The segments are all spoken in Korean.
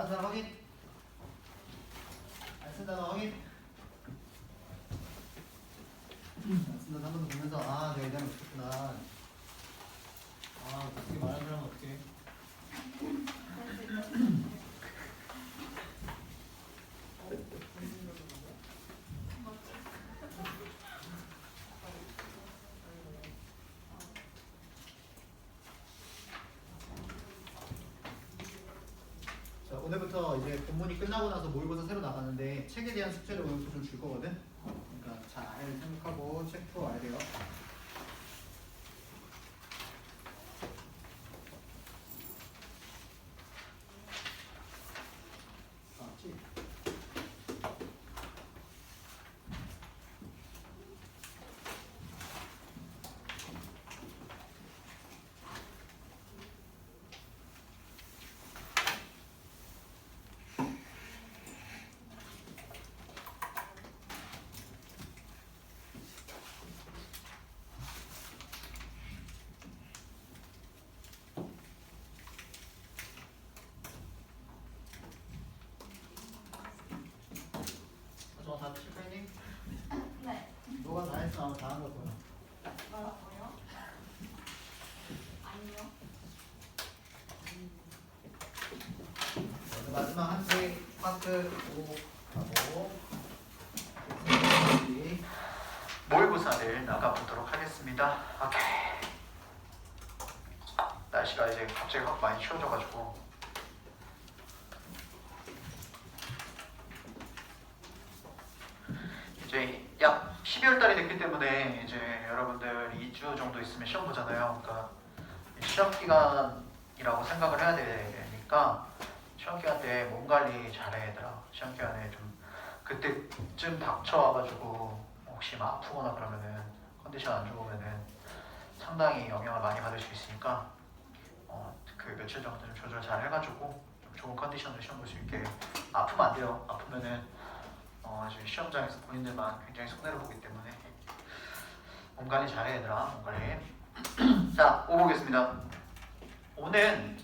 다른 사람 확인. 안 쓴다는 확인. 안 쓴다는 한 번 더 보면서 아 내가 이 단어 못했구나. 아 어떻게 말하는 사람은 어떻게 자 오늘부터 이제 본문이 끝나고 나서 모의고사 새로 나가는데 책에 대한 숙제를 오늘부터 좀 줄 거거든. 그러니까 잘 생각하고 책 풀어 와야 돼요. 맞지? 저 다 실패했니? 네. 너가 다 했어 아마 다 한 거 보여. 뭐라고요? 아니요. 마지막 한테 파트 5 하고 모의고사를 나가보도록 하겠습니다. 오케이. 날씨가 이제 갑자기 확 많이 추워져가지고 이제 약 12월 달이 됐기 때문에 이제 여러분들 2주 정도 있으면 시험 보잖아요. 그러니까 시험 기간이라고 생각을 해야 되니까 시험 기간 때 몸 관리 잘해 얘들아. 시험 기간에 좀 그때쯤 닥쳐와가지고 혹시 막 아프거나 그러면은 컨디션 안 좋으면은 상당히 영향을 많이 받을 수 있으니까 그 며칠 정도는 조절 잘 해가지고 좀 좋은 컨디션으로 시험 볼 수 있게. 아프면 안 돼요. 아프면은 지금 시험장에서 본인들만 굉장히 손해를 보기 때문에 몸 관리 잘해 얘들아. 몸 관리. 자, 5 보겠습니다. 5는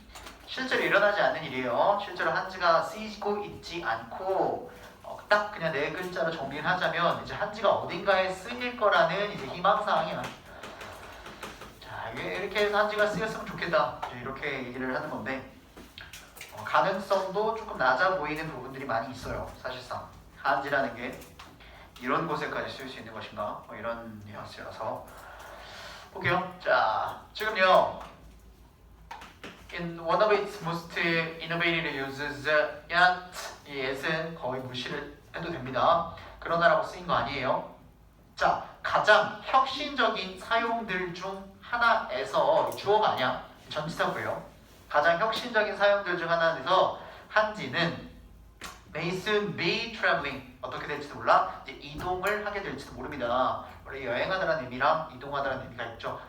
실제로 일어나지 않는 일이에요. 실제로 한지가 쓰이고 있지 않고 딱 그냥 네 글자로 정리를 하자면 이제 한지가 어딘가에 쓰일 거라는 이제 희망사항이야. 자, 이렇게 해서 한지가 쓰였으면 좋겠다. 이렇게 얘기를 하는 건데 가능성도 조금 낮아 보이는 부분들이 많이 있어요. 사실상 한지라는 게 이런 곳에까지 쓸 수 있는 것인가? 이런 뉘앙스라서 볼게요. 자, 지금요. In one of its most innovative uses, yet 이 yes은 거의 무시를 해도 됩니다. 그러나라고 쓰인 거 아니에요. 자, 가장 혁신적인 사용들 중 하나에서 주어가 아니야. 전치사고요. 가장 혁신적인 사용들 중 하나에서 한지는 may soon be traveling. 어떻게 될지도 몰라. 이제 이동을 하게 될지도 모릅니다. 원래 여행하다라는 의미랑 이동하다라는 의미가 있죠.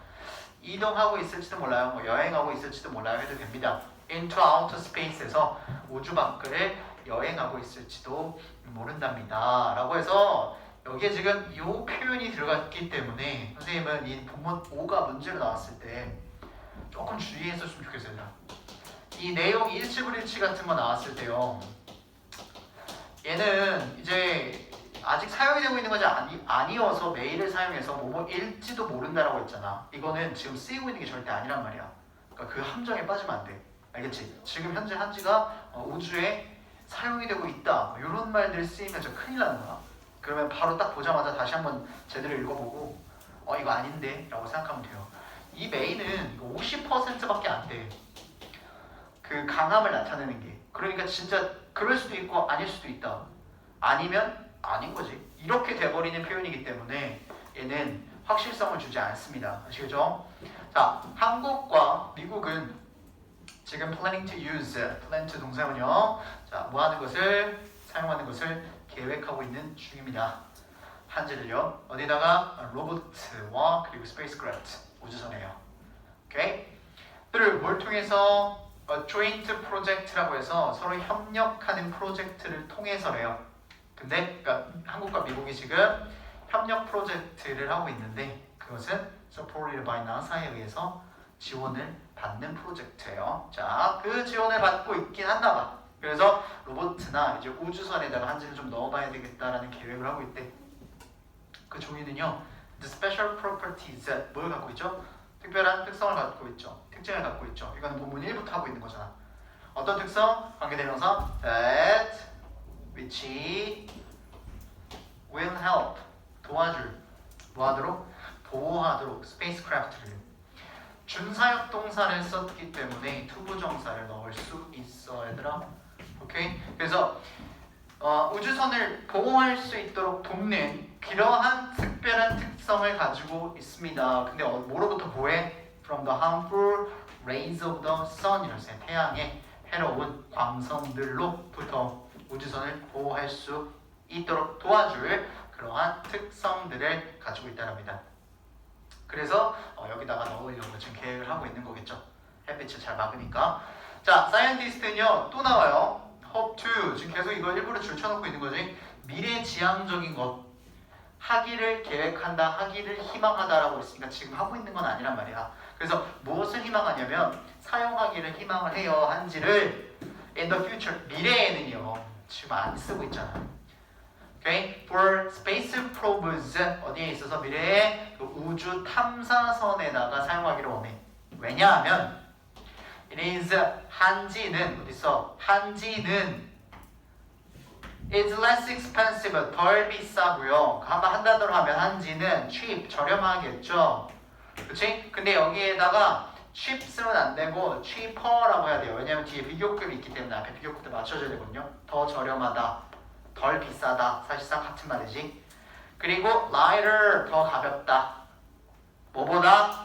이동하고 있을지도 몰라요. 뭐 여행하고 있을지도 몰라요 해도 됩니다. into outer space에서 우주 밖을 여행하고 있을지도 모른답니다. 라고 해서 여기에 지금 이 표현이 들어갔기 때문에 선생님은 이 본문 5가 문제로 나왔을 때 조금 주의했었으면 좋겠어요. 이 내용 일치불일치 같은 거 나왔을 때요. 얘는 이제 아직 사용이 되고 있는 것이 아니어서 메일을 사용해서 뭐일지도 모른다라고 했잖아. 이거는 지금 쓰이고 있는 게 절대 아니란 말이야. 그러니까 그 함정에 빠지면 안 돼. 알겠지? 지금 현재 한지가 우주에 사용이 되고 있다. 이런 말들 쓰이면 저 큰일 나는 거야. 그러면 바로 딱 보자마자 다시 한번 제대로 읽어보고 이거 아닌데? 라고 생각하면 돼요. 이 메인은 50%밖에 안 돼. 그 강함을 나타내는 게. 그러니까 진짜 그럴 수도 있고 아닐 수도 있다. 아니면 아닌 거지. 이렇게 돼버리는 표현이기 때문에 얘는 확실성을 주지 않습니다. 아시겠죠? 자, 한국과 미국은 지금 planning to use, plan to 동사원형. 자, 뭐 하는 것을, 사용하는 것을 계획하고 있는 중입니다. 한지를요. 어디다가 로봇과 그리고 스페이스크래프트, 우주선이에요. 오케이? 그를 뭘 통해서 joint project라고 해서 서로 협력하는 프로젝트를 통해서래요. 근데 그러니까 한국과 미국이 지금 협력 프로젝트를 하고 있는데 그것은 supported by NASA에 의해서 지원을 받는 프로젝트예요. 자, 그 지원을 받고 있긴 한가 봐. 그래서 로봇나 이제 우주선에다가 한지를 좀 넣어봐야 되겠다라는 계획을 하고 있대. 그 종이는요, the special properties 뭘 갖고 있죠? 특별한 특성을 갖고 있죠. 특징을 갖고 있죠. 이거는 본문 1부터 하고 있는 거잖아. 어떤 특성? 관계대명사 that which will help 도와줄 뭐 하도록? 보호하도록 spacecraft를 준사역 동사를 썼기 때문에 투부정사를 넣을 수 있어 얘들아. 오케이? 그래서 우주선을 보호할 수 있도록 돕는 그러한 특별한 특성을 가지고 있습니다. 근데 뭐로부터 보호해? From the harmful rays of the sun 이랬어요. 태양의 해로운 광선들로부터 우주선을 보호할 수 있도록 도와줄 그러한 특성들을 가지고 있다랍니다. 그래서 여기다가 넣으려고 지금 계획을 하고 있는 거겠죠. 햇빛을 잘 막으니까. 자, 사이언티스트는요 또 나와요. hope to 지금 계속 이거 일부러 줄쳐놓고 있는 거지. 미래지향적인 것 하기를 계획한다, 하기를 희망하다라고 했으니까 지금 하고 있는 건 아니란 말이야. 그래서 무엇을 희망하냐면 사용하기를 희망을 해요. 한지를 in the future 미래에는요 지금 안 쓰고 있잖아. Okay? For space probes 어디에 있어서 미래에 그 우주 탐사선에다가 사용하기를 원해. 왜냐하면 it is 한지는 어디서 한지는 is less expensive 덜 비싸고요. 한번 한 단어로 하면 한지는 cheap 저렴하겠죠. 그치? 근데 여기에다가 cheap 쓰면 안 되고 cheaper라고 해야 돼요. 왜냐면 뒤에 비교급이 있기 때문에 앞에 비교급도 맞춰줘야 되거든요. 더 저렴하다, 덜 비싸다 사실상 같은 말이지. 그리고 lighter 더 가볍다. 뭐보다?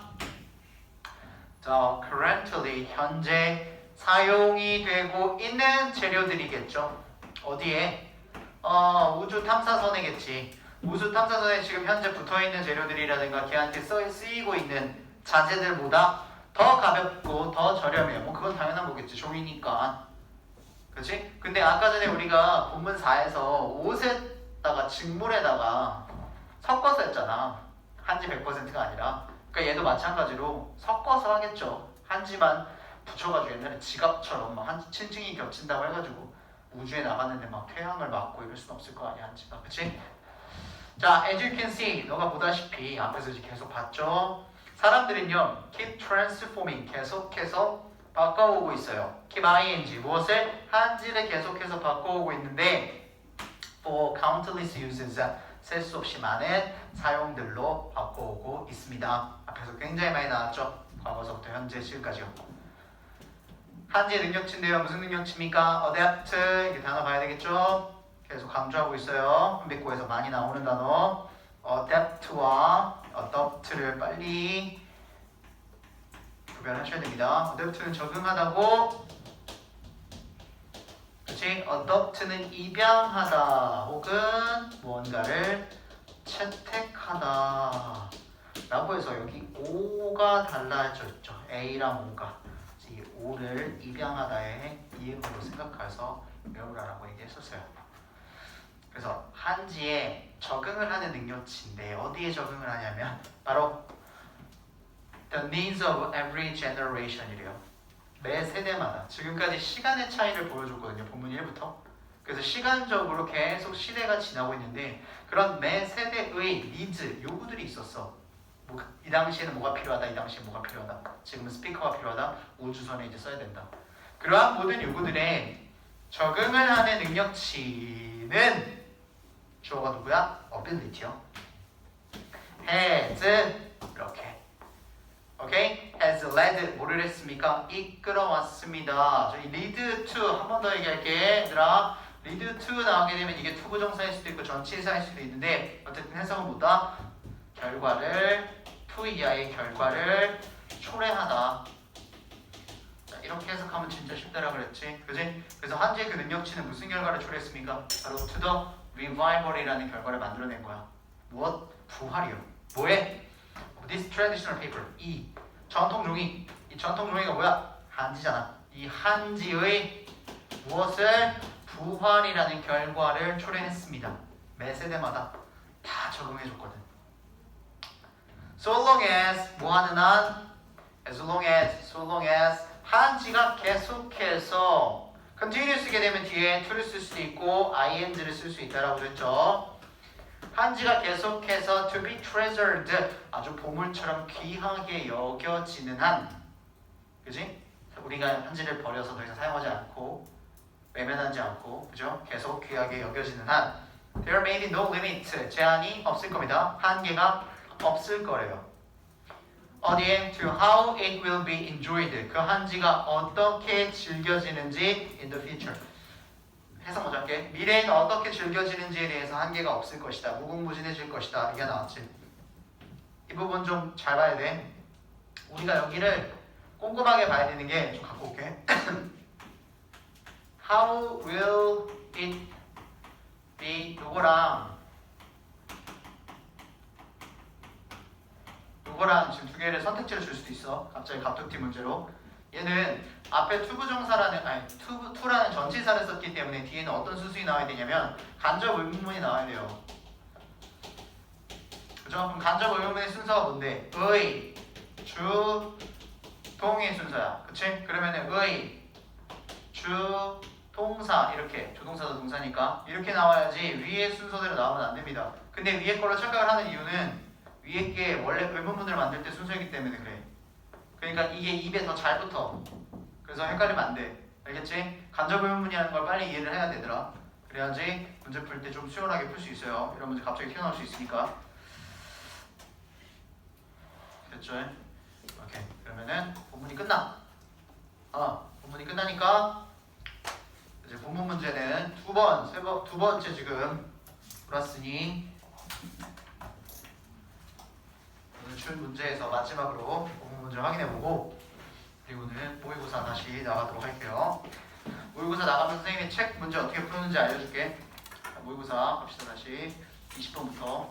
currently 현재 사용이 되고 있는 재료들이겠죠. 어디에? 우주 탐사선이겠지. 우주 탐사선에 지금 현재 붙어있는 재료들이라든가 걔한테 쓰이고 있는 자재들보다 더 가볍고 더 저렴해요. 뭐 그건 당연한 거겠지. 종이니까. 그치? 근데 아까 전에 우리가 본문 4에서 옷에다가 직물에다가 섞어서 했잖아. 한지 100%가 아니라. 그러니까 얘도 마찬가지로 섞어서 하겠죠. 한지만 붙여가지고 옛날에 지갑처럼 막 한지 층층이 겹친다고 해가지고 우주에 나갔는데 막 태양을 맞고 이럴 순 없을 거 아니야 한지가. 그치? 자, as you can see 너가 보다시피 앞에서 이제 계속 봤죠. 사람들은요 keep transforming 계속해서 바꿔오고 있어요. keep ing 무엇을? 한지를 계속해서 바꿔오고 있는데 for countless uses 셀 수 없이 많은 사용들로 바꿔오고 있습니다. 앞에서 굉장히 많이 나왔죠. 과거서부터 현재 지금까지요. 한지의 능력치인데요. 무슨 능력치입니까? adapt 이게 단어 봐야 되겠죠. 계속 강조하고 있어요. 한백고에서 많이 나오는 단어 adapt와 adopt를 빨리 구별하셔야 됩니다. adapt는 적응하다고, 그렇지? adopt는 입양하다 혹은 무언가를 채택하다 라고 해서 여기 O가 달라져 있죠. A랑 O가 이 O를 입양하다의 이음으로 생각해서 외우라라고 얘기했었어요. 그래서 한지에 적응을 하는 능력치인데 어디에 적응을 하냐면 바로 the needs of every generation이래요. 매 세대마다. 지금까지 시간의 차이를 보여줬거든요. 본문 1부터. 그래서 시간적으로 계속 시대가 지나고 있는데 그런 매 세대의 니즈, 요구들이 있었어. 이 당시에는 뭐가 필요하다, 이 당시에 뭐가 필요하다. 지금은 스피커가 필요하다, 우주선에 이제 써야 된다. 그러한 모든 요구들에 적응을 하는 능력치는 주어가 누구야? ability요. has 이렇게. 오케이? has led 뭐를 했습니까? 이끌어왔습니다. 저희 lead to 한 번 더 얘기할게. 얘들아, lead to 나오게 되면 이게 투부정사일 수도 있고 전치사일 수도 있는데 어쨌든 해석은 뭐다? 결과를 to 이하의 결과를 초래하다. 이렇게 해석하면 진짜 쉽다라 그랬지, 그지? 그래서 한지의 그 능력치는 무슨 결과를 초래했습니까? 바로 to the revival이라는 결과를 만들어낸 거야. 무엇? 부활이요. 뭐에? This traditional paper, 이 전통 종이, 이 전통 종이가 뭐야? 한지잖아. 이 한지의 무엇을? 부활이라는 결과를 초래했습니다. 매 세대마다 다 적응해줬거든. So long as 뭐하는 한? So long as 한지가 계속해서 continue 쓰게 되면 뒤에 to를 쓸 수도 있고 ing를 쓸 수 있다라고 했죠. 한지가 계속해서 to be treasured 아주 보물처럼 귀하게 여겨지는 한, 그지? 우리가 한지를 버려서 더 이상 사용하지 않고 외면하지 않고, 그죠? 계속 귀하게 여겨지는 한 there may be no limit 제한이 없을 겁니다. 한계가 없을 거래요. 어디에? to how it will be enjoyed 그 한지가 어떻게 즐겨지는지 in the future. 해석 먼저 할게. 미래에는 어떻게 즐겨지는지에 대해서 한계가 없을 것이다. 무궁무진해질 것이다. 이게 나왔지. 이 부분 좀 잘 봐야 돼. 우리가 여기를 꼼꼼하게 봐야 되는 게 좀 갖고 올게. How will it be 요거랑 지금 두 개를 선택지를 줄 수도 있어. 갑자기 갑툭튀 문제로. 얘는 앞에 투라는 전치사를 썼기 때문에 뒤에는 어떤 수순이 나와야 되냐면 간접 의문문이 나와야 돼요. 그죠? 그럼 간접 의문문의 순서가 뭔데? 의, 주, 동의 순서야. 그치? 그러면은 의, 주, 동사 이렇게 조동사도 동사니까 이렇게 나와야지 위에 순서대로 나오면 안 됩니다. 근데 위에 걸로 착각을 하는 이유는 위에 게 원래 의문문을 만들 때 순서이기 때문에 그래. 그러니까 이게 입에 더 잘 붙어. 그래서 헷갈리면 안 돼. 알겠지? 간접 의문문이라는 걸 빨리 이해를 해야 되더라. 그래야지 문제 풀 때 좀 수월하게 풀 수 있어요. 이런 문제 갑자기 튀어나올 수 있으니까. 됐죠? 오케이. 그러면은 본문이 끝나. 본문이 끝나니까 이제 본문 문제는 두 번째 지금 풀었으니 오늘 출 문제에서 마지막으로 본문 문제 확인해보고 그리고는 모의고사 다시 나가도록 할게요. 모의고사 나가면서 선생님이 책 문제 어떻게 푸는지 알려줄게. 자, 모의고사 갑시다. 다시 20번부터.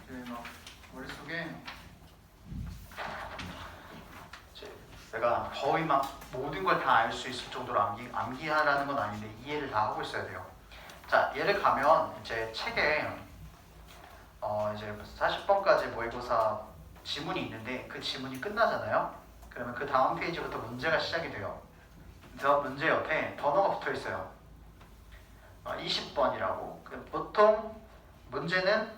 이제 막 머릿속에 내가 거의 막 모든 걸 다 알 수 있을 정도로 암기하라는 건 아닌데 이해를 다 하고 있어야 돼요. 자, 예를 가면 이제 책에 이제 40번까지 모의고사 지문이 있는데 그 지문이 끝나잖아요. 그러면 그 다음 페이지부터 문제가 시작이 돼요. 그래서 문제 옆에 번호가 붙어 있어요. 20번이라고. 보통 문제는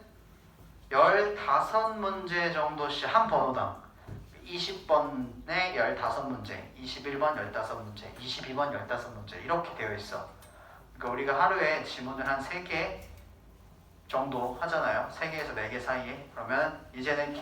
15문제 정도씩 한 번호당 20번에 15문제, 21번 15문제, 22번 15문제 이렇게 되어 있어. 그러니까 우리가 하루에 지문을 한 3개 정도 하잖아요. 3개에서 4개 사이에. 그러면 이제는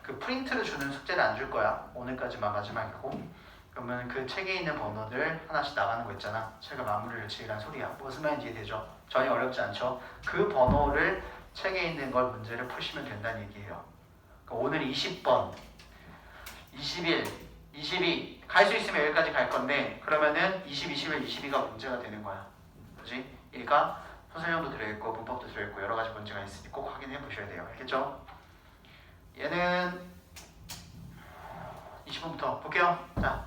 그 프린트를 주는 숙제를 안 줄 거야. 오늘까지만 마지막이고. 그러면 그 책에 있는 번호들 하나씩 나가는 거 있잖아. 책을 마무리를 지으란 소리야. 무슨 말인지 이해되죠? 전혀 어렵지 않죠? 그 번호를 책에 있는 걸 문제를 푸시면 된다는 얘기예요. 그러니까 오늘 20번 21, 22 갈 수 있으면 여기까지 갈 건데 그러면은 20, 21, 22가 문제가 되는 거야. 그렇지? 그러니까 소설형도 들어있고 문법도 들어있고 여러 가지 문제가 있으니 꼭 확인해 보셔야 돼요. 알겠죠? 얘는 20번부터 볼게요. 자,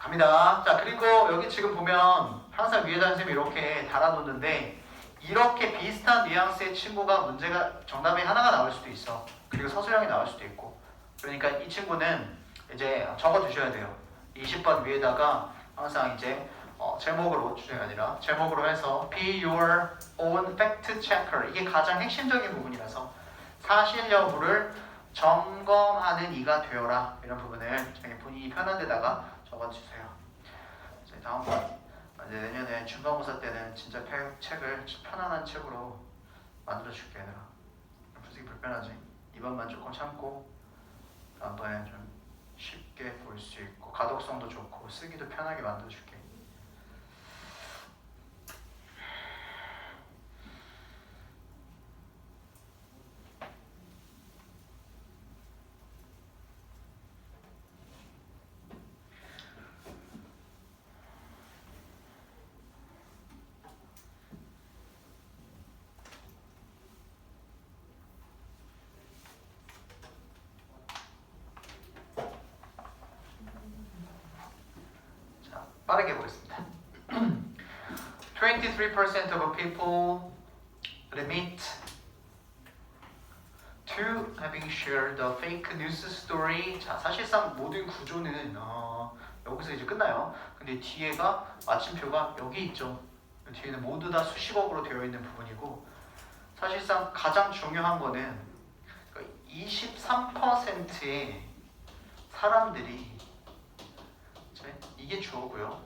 갑니다. 자, 그리고 여기 지금 보면 항상 위에다 선생님이 이렇게 달아놓는데 이렇게 비슷한 뉘앙스의 친구가 문제가 정답이 하나가 나올 수도 있어. 그리고 서술형이 나올 수도 있고. 그러니까 이 친구는 이제 적어주셔야 돼요. 20번 위에다가 항상 이제 제목으로 주제가 아니라 제목으로 해서 Be your own fact checker. 이게 가장 핵심적인 부분이라서 사실 여부를 점검하는 이가 되어라. 이런 부분을 자기 본인이 편한 데다가 적어주세요. 이제 다음 번 이제 내년에 중간고사 때는 진짜 책을 편안한 책으로 만들어줄게. 내가 솔직히 불편하지. 이번만 조금 참고 다음번에 좀 쉽게 볼 수 있고 가독성도 좋고 쓰기도 편하게 만들어줄게. 빠르게 보겠습니다. 23% of people admit to having shared the fake news story. 자, 사실상 모든 구조는 여기서 이제 끝나요. 근데 뒤에가 마침표가 여기 있죠. 뒤에는 모두 다 수식어로 되어 있는 부분이고, 사실상 가장 중요한 거는 23%의 사람들이 이게 주어고요.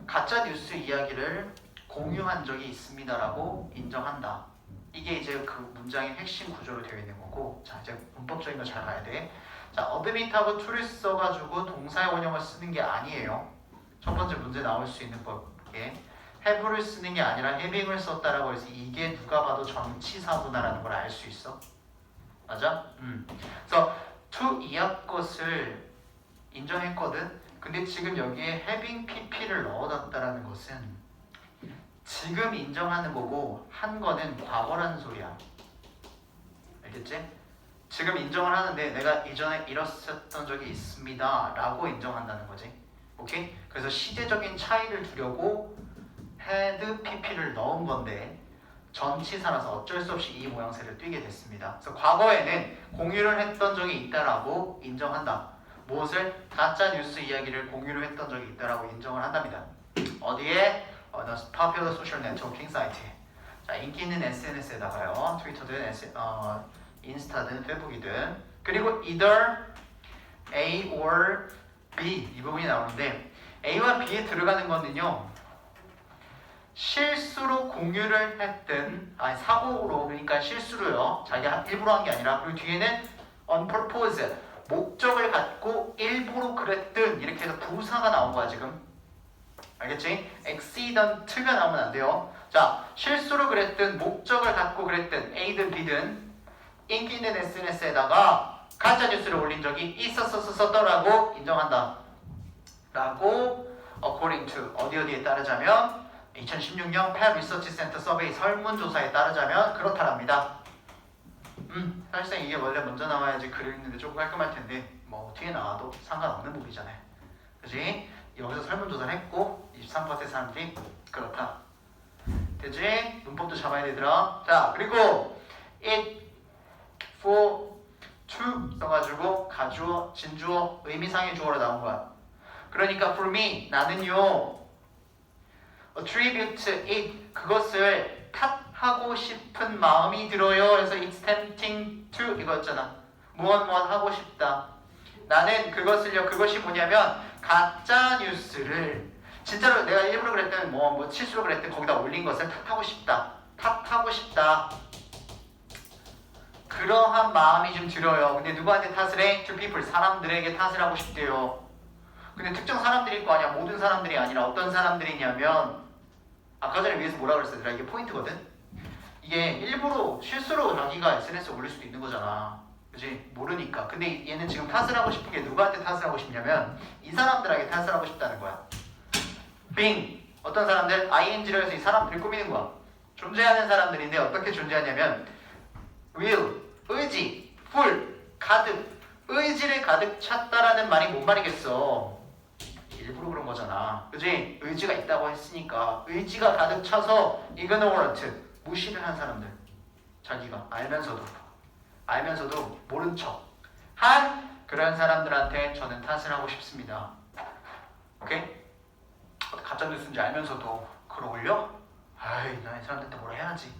가짜 뉴스 이야기를 공유한 적이 있습니다라고 인정한다. 이게 이제 그 문장의 핵심 구조로 되어 있는 거고, 자 이제 문법적인 거 잘 봐야 돼. 자 admit하고 to를 써가지고 동사의 원형을 쓰는 게 아니에요. 첫 번째 문제 나올 수 있는 법에 have를 쓰는 게 아니라 having을 썼다라고 해서 이게 누가 봐도 전치사구나라는 걸 알 수 있어. 맞아? 그래서 to 이하 것을 인정했거든. 근데 지금 여기에 having pp를 넣어놨다라는 것은 지금 인정하는 거고 한 거는 과거라는 소리야. 알겠지? 지금 인정을 하는데 내가 이전에 이랬었던 적이 있습니다 라고 인정한다는 거지. 오케이? 그래서 시제적인 차이를 두려고 had pp를 넣은 건데 전치사라서 어쩔 수 없이 이 모양새를 띄게 됐습니다. 그래서 과거에는 공유를 했던 적이 있다라고 인정한다. 무엇을? 가짜 뉴스 이야기를 공유를 했던 적이 있다라고 인정을 한답니다. 어디에? popular social networking 사이트에. 자, 인기 있는 SNS에다가요. 트위터든 인스타든 페북이든. 그리고 either A or B 이 부분이 나오는데 A와 B에 들어가는 거는요. 실수로 공유를 했든 사고로 그러니까 실수로요. 자기가 일부러 한 게 아니라 그리고 뒤에는 on purpose 목적을 갖고 일부러 그랬든 이렇게 해서 부사가 나온 거야 지금. 알겠지? accident가 나오면 안 돼요. 자, 실수로 그랬든 목적을 갖고 그랬든 A든 B든 인기 있는 SNS에다가 가짜 뉴스를 올린 적이 있었더라고 인정한다. 라고 according to 어디에 따르자면 2016년 Pell Research Center 서베이 설문조사에 따르자면 그렇다랍니다. 사실상 이게 원래 먼저 나와야지 글을 읽는데 조금 깔끔할 텐데 뭐 뒤에 나와도 상관없는 부분이잖아요. 그지? 여기서 설문조사를 했고 23%의 사람들이 그렇다. 되지? 문법도 잡아야 되더라. 자, 그리고 it, for, to 써가지고 가주어, 진주어, 의미상의 주어로 나온 거야. 그러니까 for me, 나는요 attribute it, 그것을 탓하고 싶은 마음이 들어요. 그래서 it's tempting to 이거였잖아. 무엇 하고 싶다. 나는 그것을요, 그것이 뭐냐면 가짜 뉴스를 진짜로 내가 일부러 그랬든 뭐 실수로 그랬든 거기다 올린 것을 탓하고 싶다. 그러한 마음이 좀 들어요. 근데 누구한테 탓을 해? To people, 사람들에게 탓을 하고 싶대요. 근데 특정 사람들일 거 아니야. 모든 사람들이 아니라 어떤 사람들이냐면 아까 전에 위에서 뭐라 그랬어? 이게 포인트거든? 이게 일부러 실수로 자기가 SNS에 올릴 수도 있는 거잖아. 그치? 모르니까. 근데 얘는 지금 탓을 하고 싶은 게 누구한테 탓을 하고 싶냐면 이 사람들에게 탓을 하고 싶다는 거야. being 어떤 사람들? ing로 해서 이 사람들 꾸미는 거야. 존재하는 사람들인데 어떻게 존재하냐면 will, 의지, full, 가득 의지를 가득 찼다라는 말이 뭔 말이겠어? 일부러 그런 거잖아. 그치? 의지가 있다고 했으니까 의지가 가득 차서 ignorant, 무시를 한 사람들. 자기가 알면서도 모른 척 한 그런 사람들한테 저는 탓을 하고 싶습니다. 오케이? 가짜뉴스인지 알면서도 그걸 올려? 아이, 나 이 사람들한테 뭐라 해야지.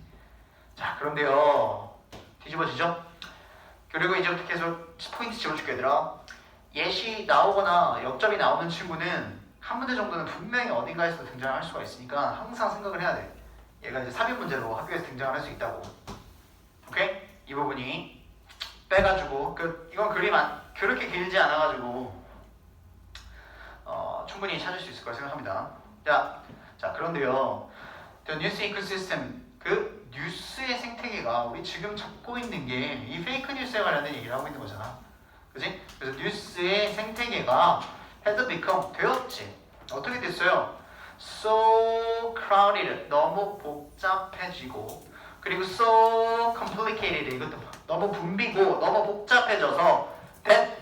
자, 그런데요 뒤집어지죠? 그리고 이제부터 계속 포인트 집어줄게 얘들아. 예시 나오거나 역접이 나오는 친구는 한 문제 정도는 분명히 어딘가에서 등장할 수가 있으니까 항상 생각을 해야 돼. 얘가 이제 삽입 문제로 학교에서 등장을 할 수 있다고. 오케이? 이 부분이 빼가지고 이건 그림 그렇게 길지 않아가지고 충분히 찾을 수 있을 거라 생각합니다. 자 그런데요, The News Ecosystem, 그 뉴스의 생태계가 우리 지금 잡고 있는 게 이 페이크 뉴스에 관련된 얘기를 하고 있는 거잖아. 그지? 그래서 뉴스의 생태계가 has become 되었지. 어떻게 됐어요? So crowded, 너무 복잡해지고, 그리고 so complicated, 이것도 너무 붐비고 너무 복잡해져서 that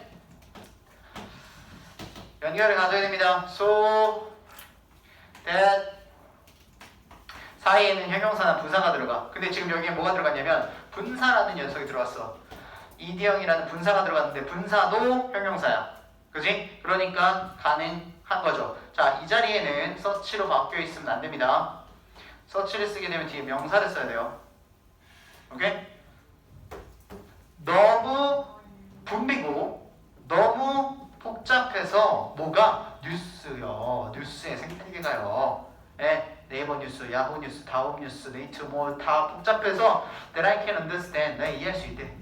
연결을 가져야 됩니다. So that 사이에는 형용사나 부사가 들어가. 근데 지금 여기에 뭐가 들어갔냐면 분사라는 녀석이 들어왔어. 이디형이라는 분사가 들어갔는데 분사도 형용사야. 그지? 그러니까 가능한 거죠. 자, 이 자리에는 서치로 바뀌어 있으면 안 됩니다. 서치를 쓰게 되면 뒤에 명사를 써야 돼요. 오케이? 너무 붐비고 너무 복잡해서 뭐가 뉴스요. 뉴스의 생태계가요. 예, 네이버 뉴스, 야후 뉴스, 다음 뉴스, 네이트 뭐 다 복잡해서 that I can understand. 내 이해할 수 있대.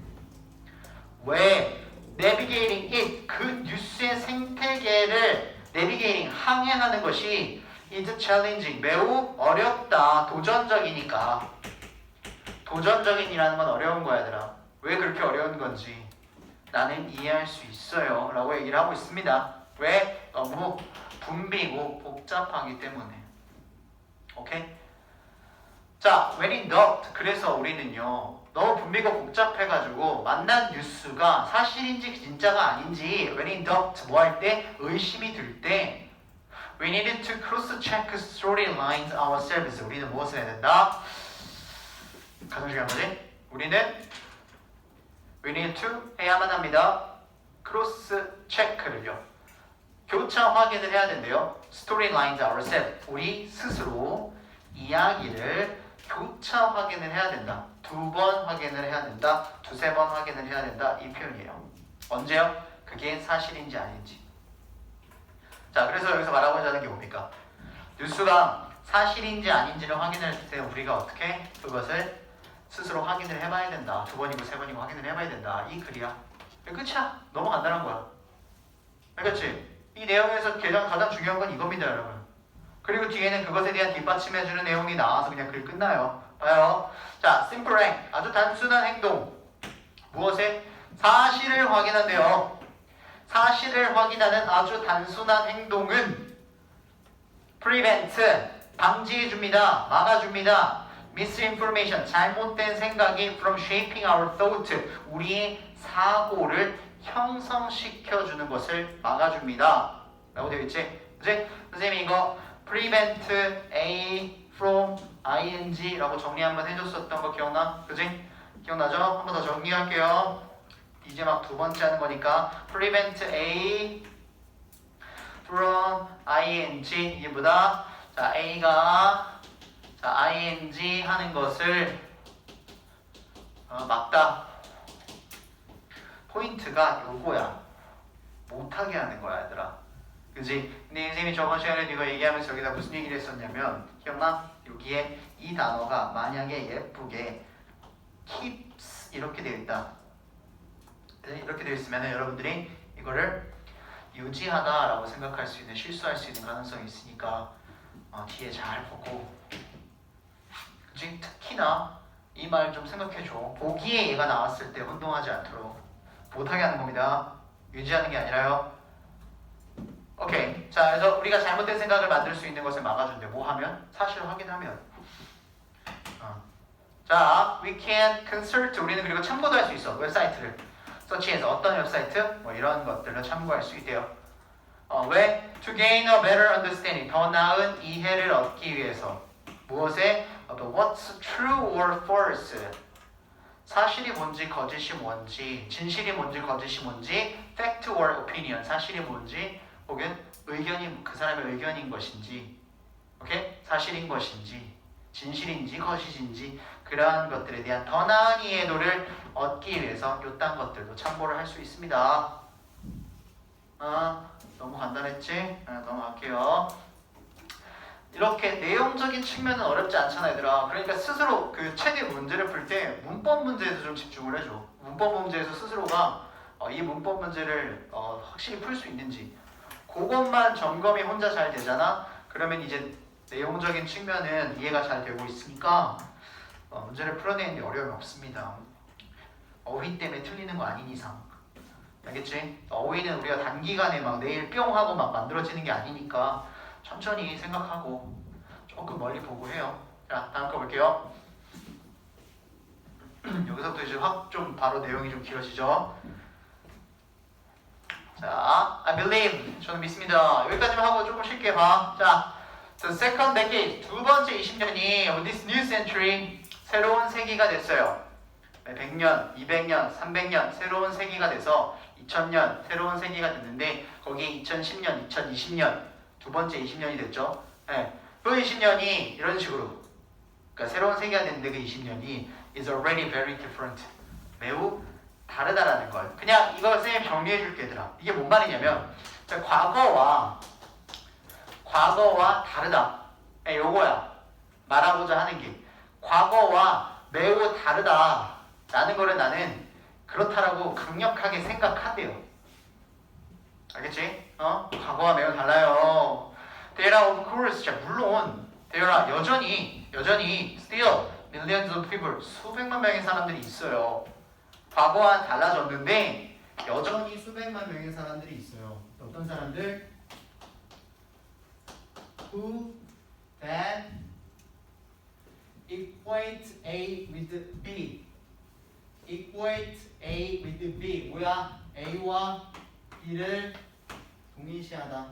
왜? navigating it, 그 뉴스의 생태계를 navigating, 항해하는 것이 is challenging, 매우 어렵다, 도전적이니까. 도전적인이라는 건 어려운 거야, 얘들아. 왜 그렇게 어려운 건지 나는 이해할 수 있어요 라고 얘기를 하고 있습니다. 왜? 너무 붐비고 복잡하기 때문에. 오케이? 자, when in doubt, 그래서 우리는요 너무 붐비고 복잡해가지고 만난 뉴스가 사실인지 진짜가 아닌지 when in doubt, 뭐 할 때? 의심이 들 때 we needed to cross-check storylines ourselves. 우리는 무엇을 해야 된다? 가장 중요한 거지? 우리는 we need to 해야만 합니다. cross-check를요. 교차 확인을 해야 된대요. storylines ourselves. 우리 스스로 이야기를 교차 확인을 해야 된다. 2번 확인을 해야 된다. 2-3번 확인을 해야 된다. 이 표현이에요. 언제요? 그게 사실인지 아닌지. 자, 그래서 여기서 말하고자 하는 게 뭡니까? 뉴스가 사실인지 아닌지를 확인할 때 우리가 어떻게 그것을 스스로 확인을 해봐야 된다. 2번이고 3번이고 확인을 해봐야 된다. 이 글이야. 끝이야. 너무 간단한 거야. 알겠지? 이 내용에서 가장 중요한 건 이겁니다, 여러분. 그리고 뒤에는 그것에 대한 뒷받침해주는 내용이 나와서 그냥 글 끝나요. 봐요. 자, simple act, 아주 단순한 행동. 무엇에? 사실을 확인한대요. 사실을 확인하는 아주 단순한 행동은 prevent, 방지해줍니다. 막아줍니다. misinformation, 잘못된 생각이 from shaping our thought, 우리의 사고를 형성시켜주는 것을 막아줍니다. 라고 되어 있지? 그치? 선생님이 이거 prevent A from ing 라고 정리 한번 해줬었던 거 기억나? 그치? 기억나죠? 한 번 더 정리할게요. 이제 막 2번째 하는 거니까 prevent A from ing, 이게 뭐다? 자, A가 ing 하는 것을 막다. 포인트가 요거야. 못하게 하는 거야, 얘들아. 그지? 근데 선생님이 저번 시간에 이거 얘기하면서 여기다 무슨 얘기를 했었냐면 기억나? 여기에 이 단어가 만약에 예쁘게 keeps 이렇게 되어 있다. 이렇게 되어 있으면 여러분들이 이거를 유지하다라고 생각할 수 있는, 실수할 수 있는 가능성이 있으니까 뒤에 잘 보고, 그치? 특히나 이 말 좀 생각해줘. 보기에 얘가 나왔을 때 혼동하지 않도록 못하게 하는 겁니다. 유지하는 게 아니라요. 오케이. 자, 그래서 우리가 잘못된 생각을 만들 수 있는 것을 막아준대. 뭐 하면? 사실을 확인하면. 자, we can consult, 우리는 그리고 참고도 할 수 있어. 웹사이트를 서치해서 어떤 웹사이트? 뭐 이런 것들을 참고할 수 있대요. 왜? To gain a better understanding, 더 나은 이해를 얻기 위해서. 무엇에? About what's true or false, 사실이 뭔지 거짓이 뭔지, 진실이 뭔지 거짓이 뭔지, fact or opinion, 사실이 뭔지 혹은 의견이 그 사람의 의견인 것인지, 오케이? 사실인 것인지 진실인지 거짓인지, 그러한 것들에 대한 더 나은 이해도를 얻기 위해서 이딴 것들도 참고를 할 수 있습니다. 너무 간단했지? 넘어갈게요. 이렇게 내용적인 측면은 어렵지 않잖아, 얘들아. 그러니까 스스로 그 책의 문제를 풀 때 문법 문제에서 좀 집중을 해줘. 문법 문제에서 스스로가 이 문법 문제를 확실히 풀 수 있는지, 그것만 점검이 혼자 잘 되잖아. 그러면 이제 내용적인 측면은 이해가 잘 되고 있으니까 문제를 풀어내는 데 어려움이 없습니다. 어휘 때문에 틀리는 거 아닌 이상. 알겠지? 어휘는 우리가 단기간에 막 내일 뿅 하고 막 만들어지는 게 아니니까 천천히 생각하고 조금 멀리 보고 해요. 자, 다음 거 볼게요. 여기서부터 이제 확 좀 바로 내용이 좀 길어지죠. 자, I believe, 저는 믿습니다. 여기까지만 하고 조금 쉽게 봐. 자, the second decade, 두 번째 20년이 this new century, 새로운 세기가 됐어요. 100년, 200년, 300년 새로운 세기가 돼서 2000년 새로운 세기가 됐는데 거기에 2010년, 2020년 두 번째 20년이 됐죠. 네. 그 20년이 이런 식으로 그러니까 새로운 세계가 됐는데 그 20년이 is already very different. 매우 다르다라는 걸. 그냥 이걸 쌤이 정리해 줄게 얘들아. 이게 뭔 말이냐면 과거와 다르다. 네, 요거야. 말하고자 하는 게 과거와 매우 다르다라는 거를 나는 그렇다라고 강력하게 생각한대요. 알겠지? 과거와 매우 달라요. There are of course, 자 물론 there are 여전히 still millions of people 수백만 명의 사람들이 있어요. 과거와 달라졌는데 여전히 수백만 명의 사람들이 있어요. 어떤 사람들? Who that equate A with B. equate A with B. 뭐야? A와 B를 동일시하다.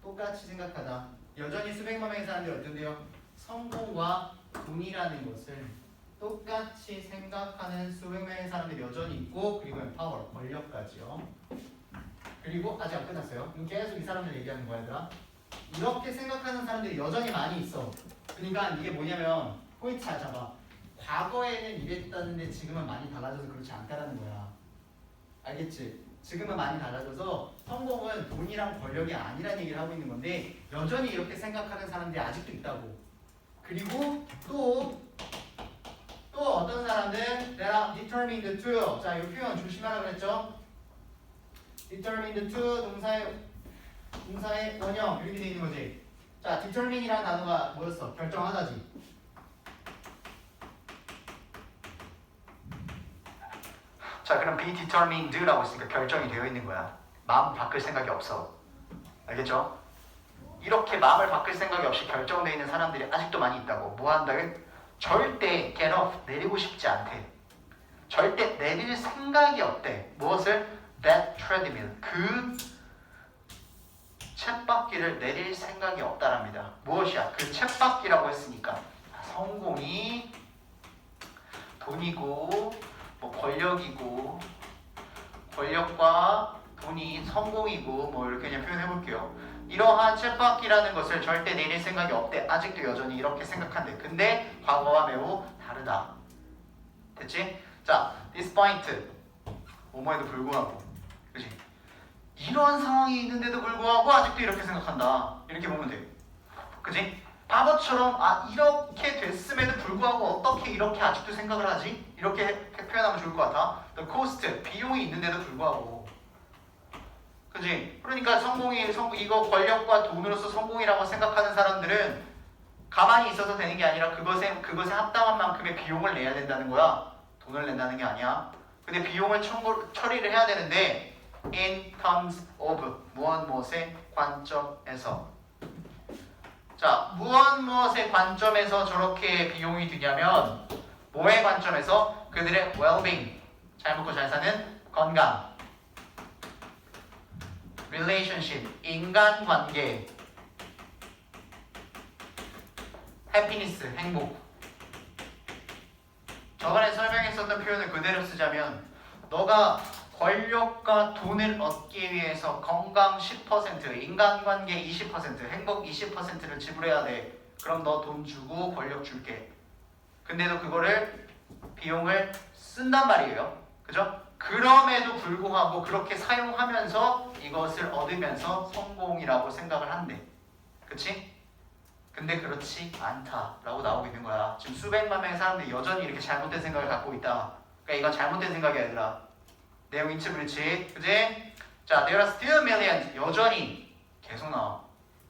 똑같이 생각하다. 여전히 수백만 명의 사람들이 어떤데요? 성공과 돈이라는 것을 똑같이 생각하는 수백 명의 사람들이 여전히 있고 그리고 파워, 권력까지요. 그리고 아직 안 끝났어요. 이거 계속 이 사람들 얘기하는 거야 얘들아. 이렇게 생각하는 사람들이 여전히 많이 있어. 그러니까 이게 뭐냐면 포인트 잘 잡아. 과거에는 이랬다는데 지금은 많이 달라져서 그렇지 않다라는 거야. 알겠지? 지금은 많이 달라져서 성공은 돈이랑 권력이 아니라는 얘기를 하고 있는 건데 여전히 이렇게 생각하는 사람들이 아직도 있다고. 그리고 또 어떤 사람들 that are determined to. 자, 이 표현 조심하라고 그랬죠? determined to 동사의 원형 이렇게 돼 있는 거지. 자, determine이라는 단어가 뭐였어? 결정하다지. 자, 그럼 be determined라고 했으니까 결정이 되어 있는 거야. 마음 바꿀 생각이 없어. 알겠죠? 이렇게 마음을 바꿀 생각이 없이 결정되어 있는 사람들이 아직도 많이 있다고. 뭐 한다고? 절대 get off 내리고 싶지 않대. 절대 내릴 생각이 없대. 무엇을? that treadmill 그 쳇바퀴를 내릴 생각이 없다랍니다. 무엇이야? 그 쳇바퀴라고 했으니까 성공이 돈이고 뭐 권력이고 권력과 돈이 성공이고 뭐 이렇게 그냥 표현해 볼게요. 이러한 쳇바퀴라는 것을 절대 내릴 생각이 없대. 아직도 여전히 이렇게 생각한대. 근데 과거와 매우 다르다. 됐지? 자, despite 뭐뭐에도 불구하고, 그렇지? 이러한 상황이 있는데도 불구하고 아직도 이렇게 생각한다. 이렇게 보면 돼. 그지? 바보처럼 이렇게 됐음에도 불구하고 어떻게 이렇게 아직도 생각을 하지? 이렇게 표현하면 좋을 것 같아. The cost 비용이 있는데도 불구하고. 그지? 그러니까 이거 권력과 돈으로서 성공이라고 생각하는 사람들은 가만히 있어서 되는 게 아니라 그것에 합당한 만큼의 비용을 내야 된다는 거야. 돈을 낸다는 게 아니야. 근데 비용을 처리를 해야 되는데 in terms of 무엇의 관점에서. 자, 무엇의 관점에서 저렇게 비용이 드냐면 뭐의 관점에서? 그들의 well-being, 잘 먹고 잘 사는 건강, relationship, 인간관계, happiness, 행복. 저번에 설명했었던 표현을 그대로 쓰자면 너가 권력과 돈을 얻기 위해서 건강 10%, 인간관계 20%, 행복 20%를 지불해야 돼. 그럼 너 돈 주고 권력 줄게. 근데 너 그거를 비용을 쓴단 말이에요. 그죠? 그럼에도 불구하고 그렇게 사용하면서 이것을 얻으면서 성공이라고 생각을 한대. 그치? 근데 그렇지 않다라고 나오고 있는 거야. 지금 수백만 명의 사람들이 여전히 이렇게 잘못된 생각을 갖고 있다. 그러니까 이건 잘못된 생각이야 얘들아. 내용 인치 브리치. 그지? 자, there are still millions. 여전히 계속 나와.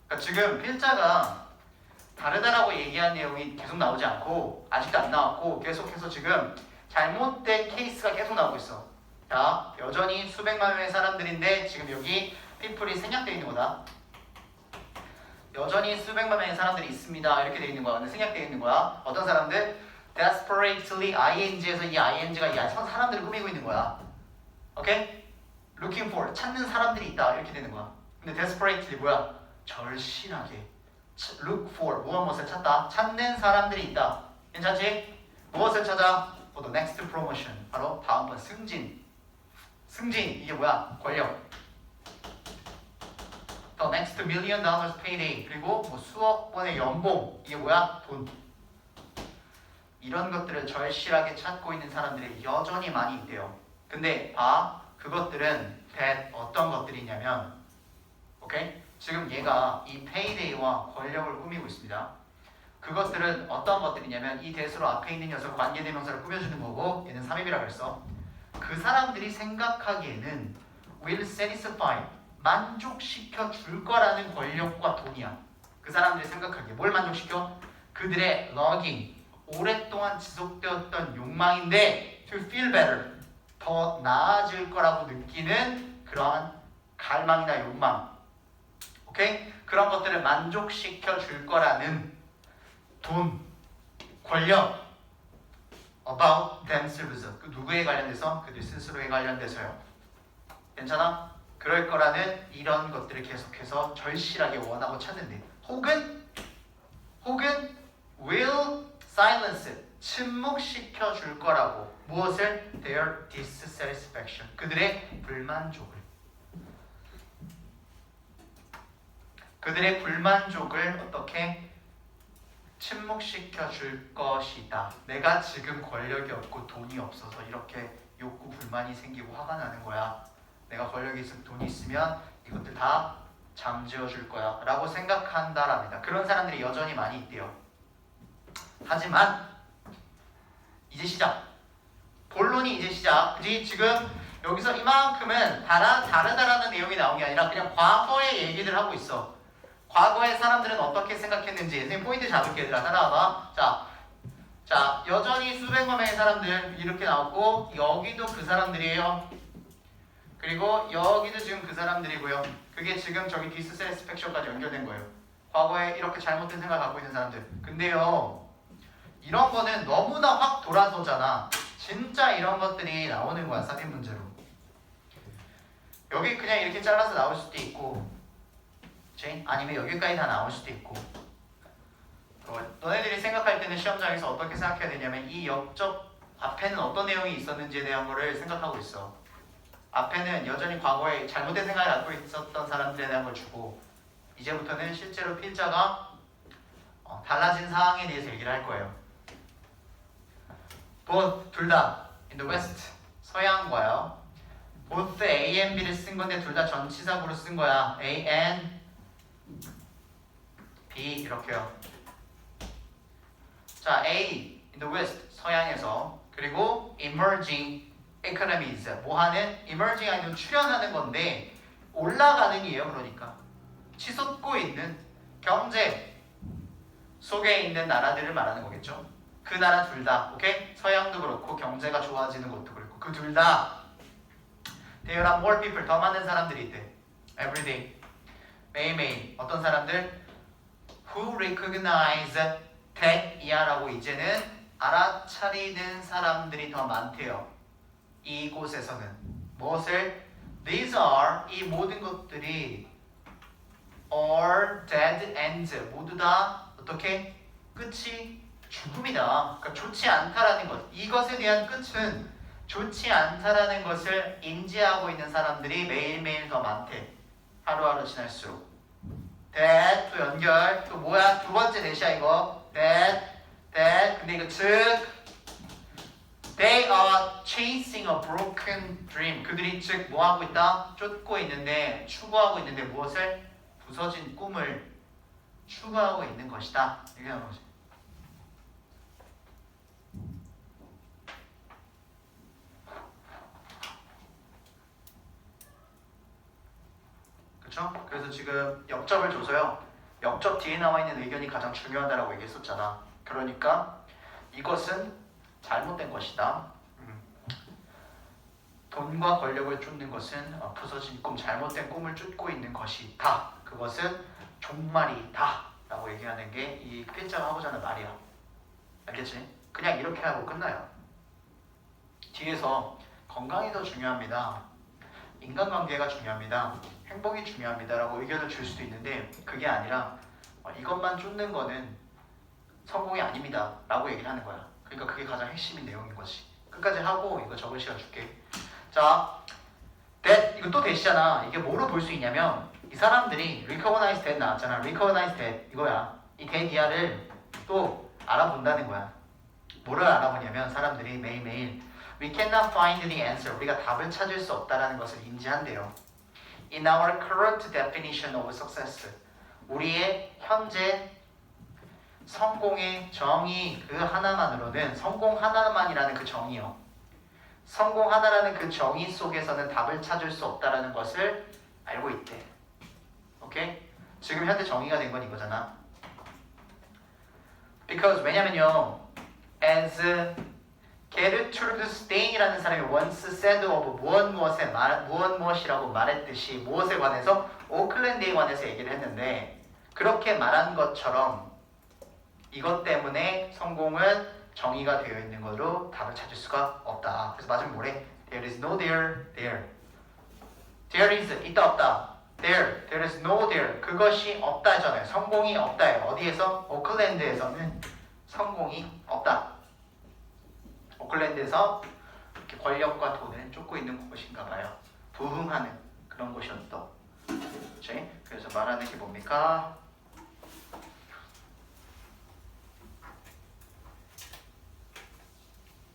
그러니까 지금 필자가 다르다라고 얘기한 내용이 계속 나오지 않고 아직도 안 나왔고 계속해서 지금 잘못된 케이스가 계속 나오고 있어. 자, 여전히 수백만 명의 사람들인데 지금 여기 people이 생략되어 있는 거다. 여전히 수백만 명의 사람들이 있습니다. 이렇게 되어 있는 거야. 근데 생략되어 있는 거야. 어떤 사람들? desperately, ing에서 이 ing가 사람들을 꾸미고 있는 거야. 오케이? looking for, 찾는 사람들이 있다. 이렇게 되는 거야. 근데 desperately 뭐야? 절실하게. look for, 무엇을 찾다. 찾는 사람들이 있다. 괜찮지? 무엇을 찾아? for the next promotion. 바로 다음번 승진. 승진 이게 뭐야? 권력. The next $1 million payday. 그리고 뭐 수억 원의 연봉. 이게 뭐야? 돈. 이런 것들을 절실하게 찾고 있는 사람들이 여전히 많이 있대요. 근데 그것들은 어떤 것들이냐면, 오케이? 지금 얘가 이 페이데이와 권력을 꾸미고 있습니다. 그것들은 어떤 것들이냐면 이 대수로 앞에 있는 녀석 관계대명사를 꾸며주는 거고, 얘는 삽입이라고 했어. 그 사람들이 생각하기에는 will satisfy, 만족시켜 줄 거라는 권력과 돈이야. 그 사람들이 생각하기에 뭘 만족시켜? 그들의 longing, 오랫동안 지속되었던 욕망인데 to feel better, 더 나아질 거라고 느끼는 그러한 갈망이나 욕망. 오케이? 그런 것들을 만족시켜 줄 거라는 돈, 권력. about themselves. 그 누구에 관련돼서? 그들 스스로에 관련돼서요. 괜찮아? 그럴 거라는 이런 것들을 계속해서 절실하게 원하고 찾는데, 혹은 will silence, 침묵시켜 줄 거라고. 무엇을? their dissatisfaction, 그들의 불만족을. 그들의 불만족을 어떻게 침묵시켜 줄 것이다. 내가 지금 권력이 없고 돈이 없어서 이렇게 욕구 불만이 생기고 화가 나는 거야. 내가 권력이 있으면 돈이 있으면 이것들 다 잠재워 줄 거야 라고 생각한다랍니다. 그런 사람들이 여전히 많이 있대요. 하지만 이제 시작. 본론이 이제 시작. 그지? 지금 여기서 이만큼은 다르다라는 내용이 나온 게 아니라 그냥 과거의 얘기들 하고 있어. 과거의 사람들은 어떻게 생각했는지. 선생님 포인트 잡을게. 얘들아 따라와봐. 자, 여전히 수백만 명의 사람들 이렇게 나왔고, 여기도 그 사람들이에요. 그리고 여기도 지금 그 사람들이고요. 그게 지금 저기 디스세티스팩션까지 연결된 거예요. 과거에 이렇게 잘못된 생각을 갖고 있는 사람들. 근데요, 이런 거는 너무나 확 돌아서잖아. 진짜 이런 것들이 나오는 거야, 삽입 문제로. 여기 그냥 이렇게 잘라서 나올 수도 있고, 그치? 아니면 여기까지 다 나올 수도 있고. 너네들이 생각할 때는 시험장에서 어떻게 생각해야 되냐면, 이 역적 앞에는 어떤 내용이 있었는지에 대한 거를 생각하고 있어. 앞에는 여전히 과거에 잘못된 생각을 갖고 있었던 사람들에 대한 걸 주고, 이제부터는 실제로 필자가 달라진 상황에 대해서 얘기를 할 거예요. 둘 다 in the west, 서양과요. both A and B를 쓴 건데 둘 다 전치사구로 쓴 거야. A and B 이렇게요. 자, A in the west, 서양에서. 그리고 emerging economies, 뭐하는? emerging 아니면 출현하는 건데 올라가는 이에요. 그러니까 치솟고 있는 경제 속에 있는 나라들을 말하는 거겠죠. 그 나라 둘 다, 오케이? 서양도 그렇고 경제가 좋아지는 것도 그렇고 그 둘 다 there are more people, 더 많은 사람들이 있대. every day, 매일매일. 어떤 사람들? who recognize that 이하라고 이제는 알아차리는 사람들이 더 많대요. 이곳에서는 무엇을? These are, 이 모든 것들이 are dead ends, 모두 다 어떻게? 끝이 죽음이다. 그러니까 좋지 않다라는 것. 이것에 대한 끝은 좋지 않다라는 것을 인지하고 있는 사람들이 매일매일 더 많대. 하루하루 지날수록. that 또 연결. 또 뭐야? 두 번째 대시야 이거. that. 근데 이거 즉 they are chasing a broken dream. 그들이 즉 뭐하고 있다? 쫓고 있는데, 추구하고 있는데 무엇을? 부서진 꿈을 추구하고 있는 것이다. 이게 하는 거지. 그렇죠? 그래서 지금 역접을 줘서요. 역접 뒤에 나와 있는 의견이 가장 중요하다라고 얘기했었잖아. 그러니까 이것은 잘못된 것이다. 돈과 권력을 쫓는 것은 부서진 꿈, 잘못된 꿈을 쫓고 있는 것이다. 그것은 종말이다 라고 얘기하는 게 이 필자가 하고자 하는 말이야. 알겠지? 그냥 이렇게 하고 끝나요. 뒤에서 건강이 더 중요합니다, 인간관계가 중요합니다, 행복이 중요합니다 라고 의견을 줄 수도 있는데, 그게 아니라 이것만 쫓는 거는 성공이 아닙니다 라고 얘기를 하는 거야. 그러니까 그게 가장 핵심인 내용인 거지. 끝까지 하고 이거 적을 시간 줄게. 자, that 이거 또 that이잖아. 이게 뭐로 볼 수 있냐면 이 사람들이 recognize that 나왔잖아. recognize that 이거야. 이 that이야를 또 알아본다는 거야. 뭐를 알아보냐면 사람들이 매일매일 we cannot find the answer. 우리가 답을 찾을 수 없다라는 것을 인지한대요. In our current definition of success. 우리의 현재 성공의 정의 그 하나만으로는 성공 하나만이라는 그 정의요. 성공 하나라는 그 정의 속에서는 답을 찾을 수 없다라는 것을 알고 있대. 오케이? 지금 현재 정의가 된 건 이거잖아. Because 왜냐면요. As 게르트루드 스테인이라는 사람이 once said of 무엇이라고 말했듯이 무엇에 관해서 오클랜드에 관해서 얘기를 했는데 그렇게 말한 것처럼 이것 때문에 성공은 정의가 되어 있는 거로 답을 찾을 수가 없다. 그래서 마지막에 뭐래? There is no there, there. There is 있다 없다. There is no there. 그것이 없다잖아요. 성공이 없다예요. 어디에서? 오클랜드에서는 성공이 없다. 오클랜드에서 이렇게 권력과 돈을 쫓고 있는 곳인가 봐요. 부흥하는 그런 곳이었다. 그치? 그래서 말하는 게 뭡니까?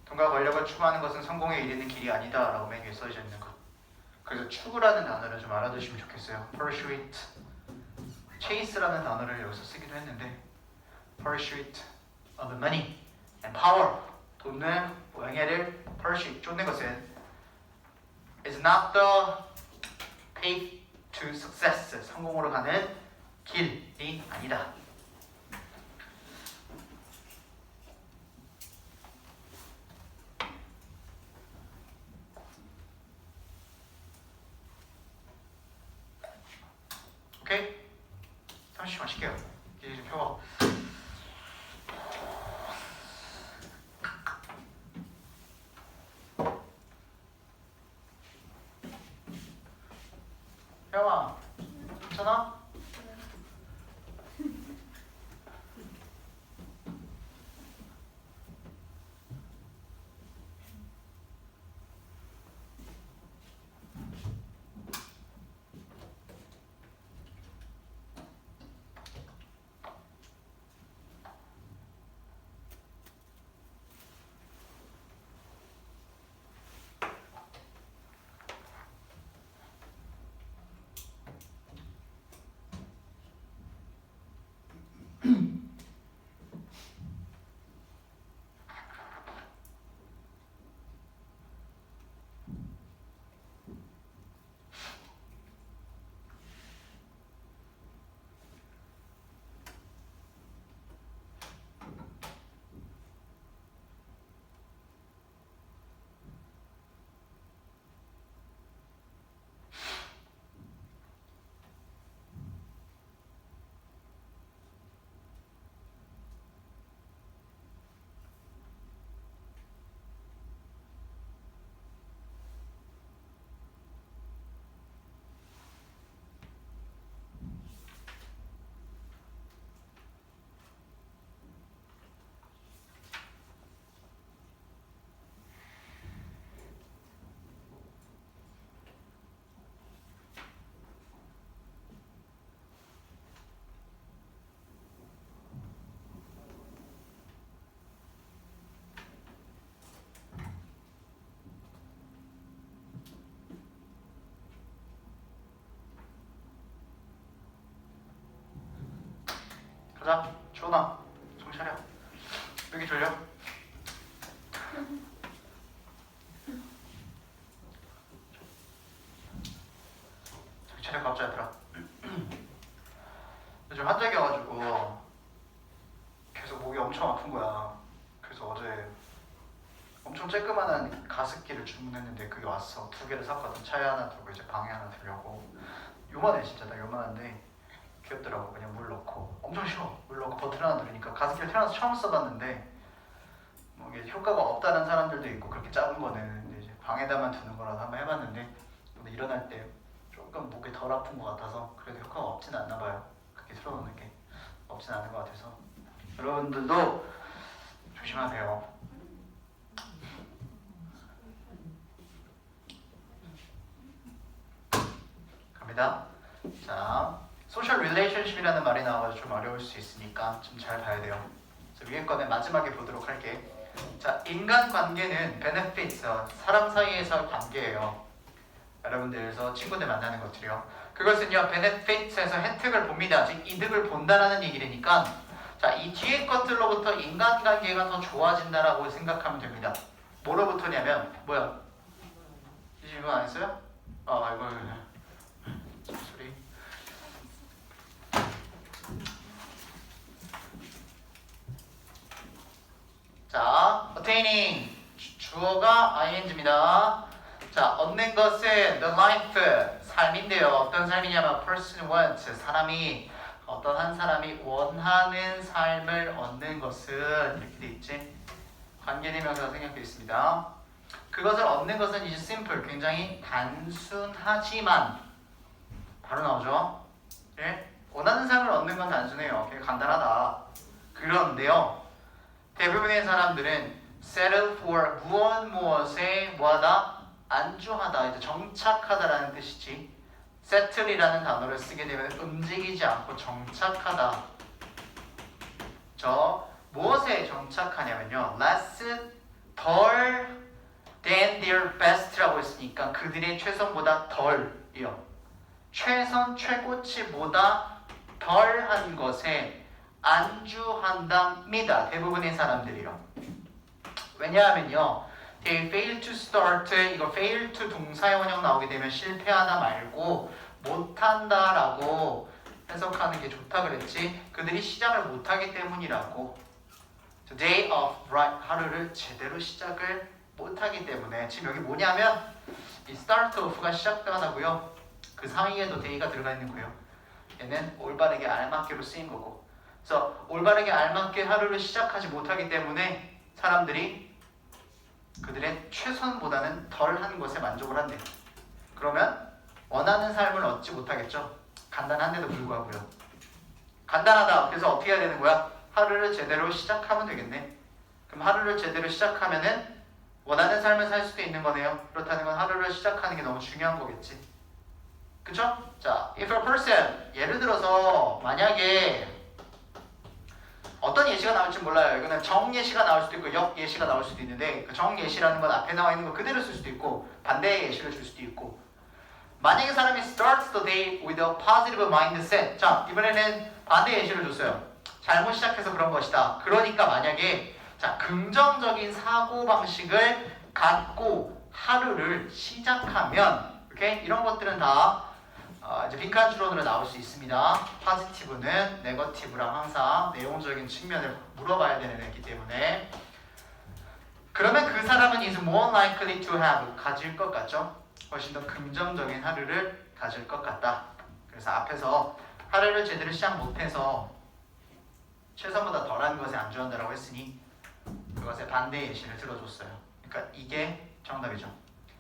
돈과 권력을 추구하는 것은 성공에 이르는 길이 아니다 라고 맨 위에 써져 있는 것. 그래서 추구라는 단어를 좀 알아두시면 좋겠어요. pursuit, chase라는 단어를 여기서 쓰기도 했는데 pursuit of money and power, 돈을 명예를 pursuit, 쫓는 것은 is not the path to success, 성공으로 가는 길이 아니다. 오케이? 30초 마실게요. 이제 좀 펴봐. 혜영아, 괜찮아? 가자, 주원아, 정신 차려. 여기 졸려? 정신 차려, 갑자기 얘들아. 요즘 환절기 와가지고 계속 목이 엄청 아픈 거야. 그래서 어제 엄청 쬐끄만한 가습기를 주문했는데 그게 왔어. 2개를 샀거든. 차에 하나 두고 이제 방에 하나 두려고. 요만해 진짜. 나 요만한데 귀엽더라고. 그냥 물 넣고 엄청 쉬워. 물 넣고 버튼 하나 누르니까. 가습기를 태어나서 처음 써봤는데 뭐 이게 효과가 없다는 사람들도 있고 그렇게 작은 거는. 근데 이제 방에다만 두는 거라도 한번 해봤는데 근데 일어날 때 조금 목이 덜 아픈 것 같아서 그래도 효과가 없진 않나 봐요. 그렇게 틀어놓는 게 없진 않은 것 같아서 여러분들도 조심하세요. 겁니다. 자, 소셜 릴레이션십이라는 말이 나와가지고 좀 어려울 수 있으니까 좀 잘 봐야 돼요. 그래서 위에 거는 마지막에 보도록 할게. 자, 인간관계는 benefits, 사람 사이에서 관계예요. 여러분들에서 친구들 만나는 것들이요. 그것은요, benefits에서 혜택을 봅니다. 즉 이득을 본다라는 얘기니까 자, 이 뒤에 것들로부터 인간관계가 더 좋아진다라고 생각하면 됩니다. 뭐로부터냐면 뭐야? 이 질문 안 했어요? 이거 소리. 자, attaining 주어가 ing입니다. 자, 얻는 것은 the life 삶인데요. 어떤 삶이냐면 person wants 사람이 어떤 한 사람이 원하는 삶을 얻는 것은 이렇게 돼 있지. 관계대명사가 생략되어 있습니다. 그것을 얻는 것은 이제 simple 굉장히 단순하지만 바로 나오죠. 예? 원하는 삶을 얻는 건 단순해요. 되게 간단하다. 그런데요. 대부분의 사람들은 settle for 무엇에 뭐하다? 안주하다. 이제 정착하다라는 뜻이지. settle이라는 단어를 쓰게 되면 움직이지 않고 정착하다. 저 무엇에 정착하냐면요. less 덜 than their best라고 했으니까 그들의 최선보다 덜이요. 최선 최고치보다 덜한 것에 안주한답니다. 대부분의 사람들이요. 왜냐하면요. They fail to start 이거 fail to 동사의 원형 나오게 되면 실패하다 말고 못한다라고 해석하는 게 좋다 그랬지. 그들이 시작을 못하기 때문이라고. Day of right 하루를 제대로 시작을 못하기 때문에 지금 여기 뭐냐면 이 start off가 시작하다고요. 그 사이에도 day가 들어가 있는 거예요. 얘는 올바르게 알맞게로 쓰인 거고. 그래서 올바르게 알맞게 하루를 시작하지 못하기 때문에 사람들이 그들의 최선보다는 덜한 것에 만족을 한대. 그러면 원하는 삶을 얻지 못하겠죠. 간단한데도 불구하고요. 간단하다. 그래서 어떻게 해야 되는 거야? 하루를 제대로 시작하면 되겠네. 그럼 하루를 제대로 시작하면은 원하는 삶을 살 수도 있는 거네요. 그렇다는 건 하루를 시작하는 게 너무 중요한 거겠지. 그쵸? 자, if a person 예를 들어서 만약에 어떤 예시가 나올지 몰라요. 이거는 정예시가 나올 수도 있고 역예시가 나올 수도 있는데 그 정예시라는 건 앞에 나와 있는 거 그대로 쓸 수도 있고 반대의 예시를 줄 수도 있고 만약에 사람이 starts the day with a positive mindset 자 이번에는 반대 예시를 줬어요. 잘못 시작해서 그런 것이다. 그러니까 만약에 자 긍정적인 사고방식을 갖고 하루를 시작하면 오케이? 이런 것들은 다 이제 빈칸 추론으로 나올 수 있습니다. 포지티브는 네거티브랑 항상 내용적인 측면을 물어봐야 되는 애기 때문에 그러면 그 사람은 is more likely to have 가질 것 같죠? 훨씬 더 긍정적인 하루를 가질 것 같다. 그래서 앞에서 하루를 제대로 시작 못해서 최선보다 덜한 것에 안주한다라고 했으니 그것의 반대 예시를 들어줬어요. 그러니까 이게 정답이죠.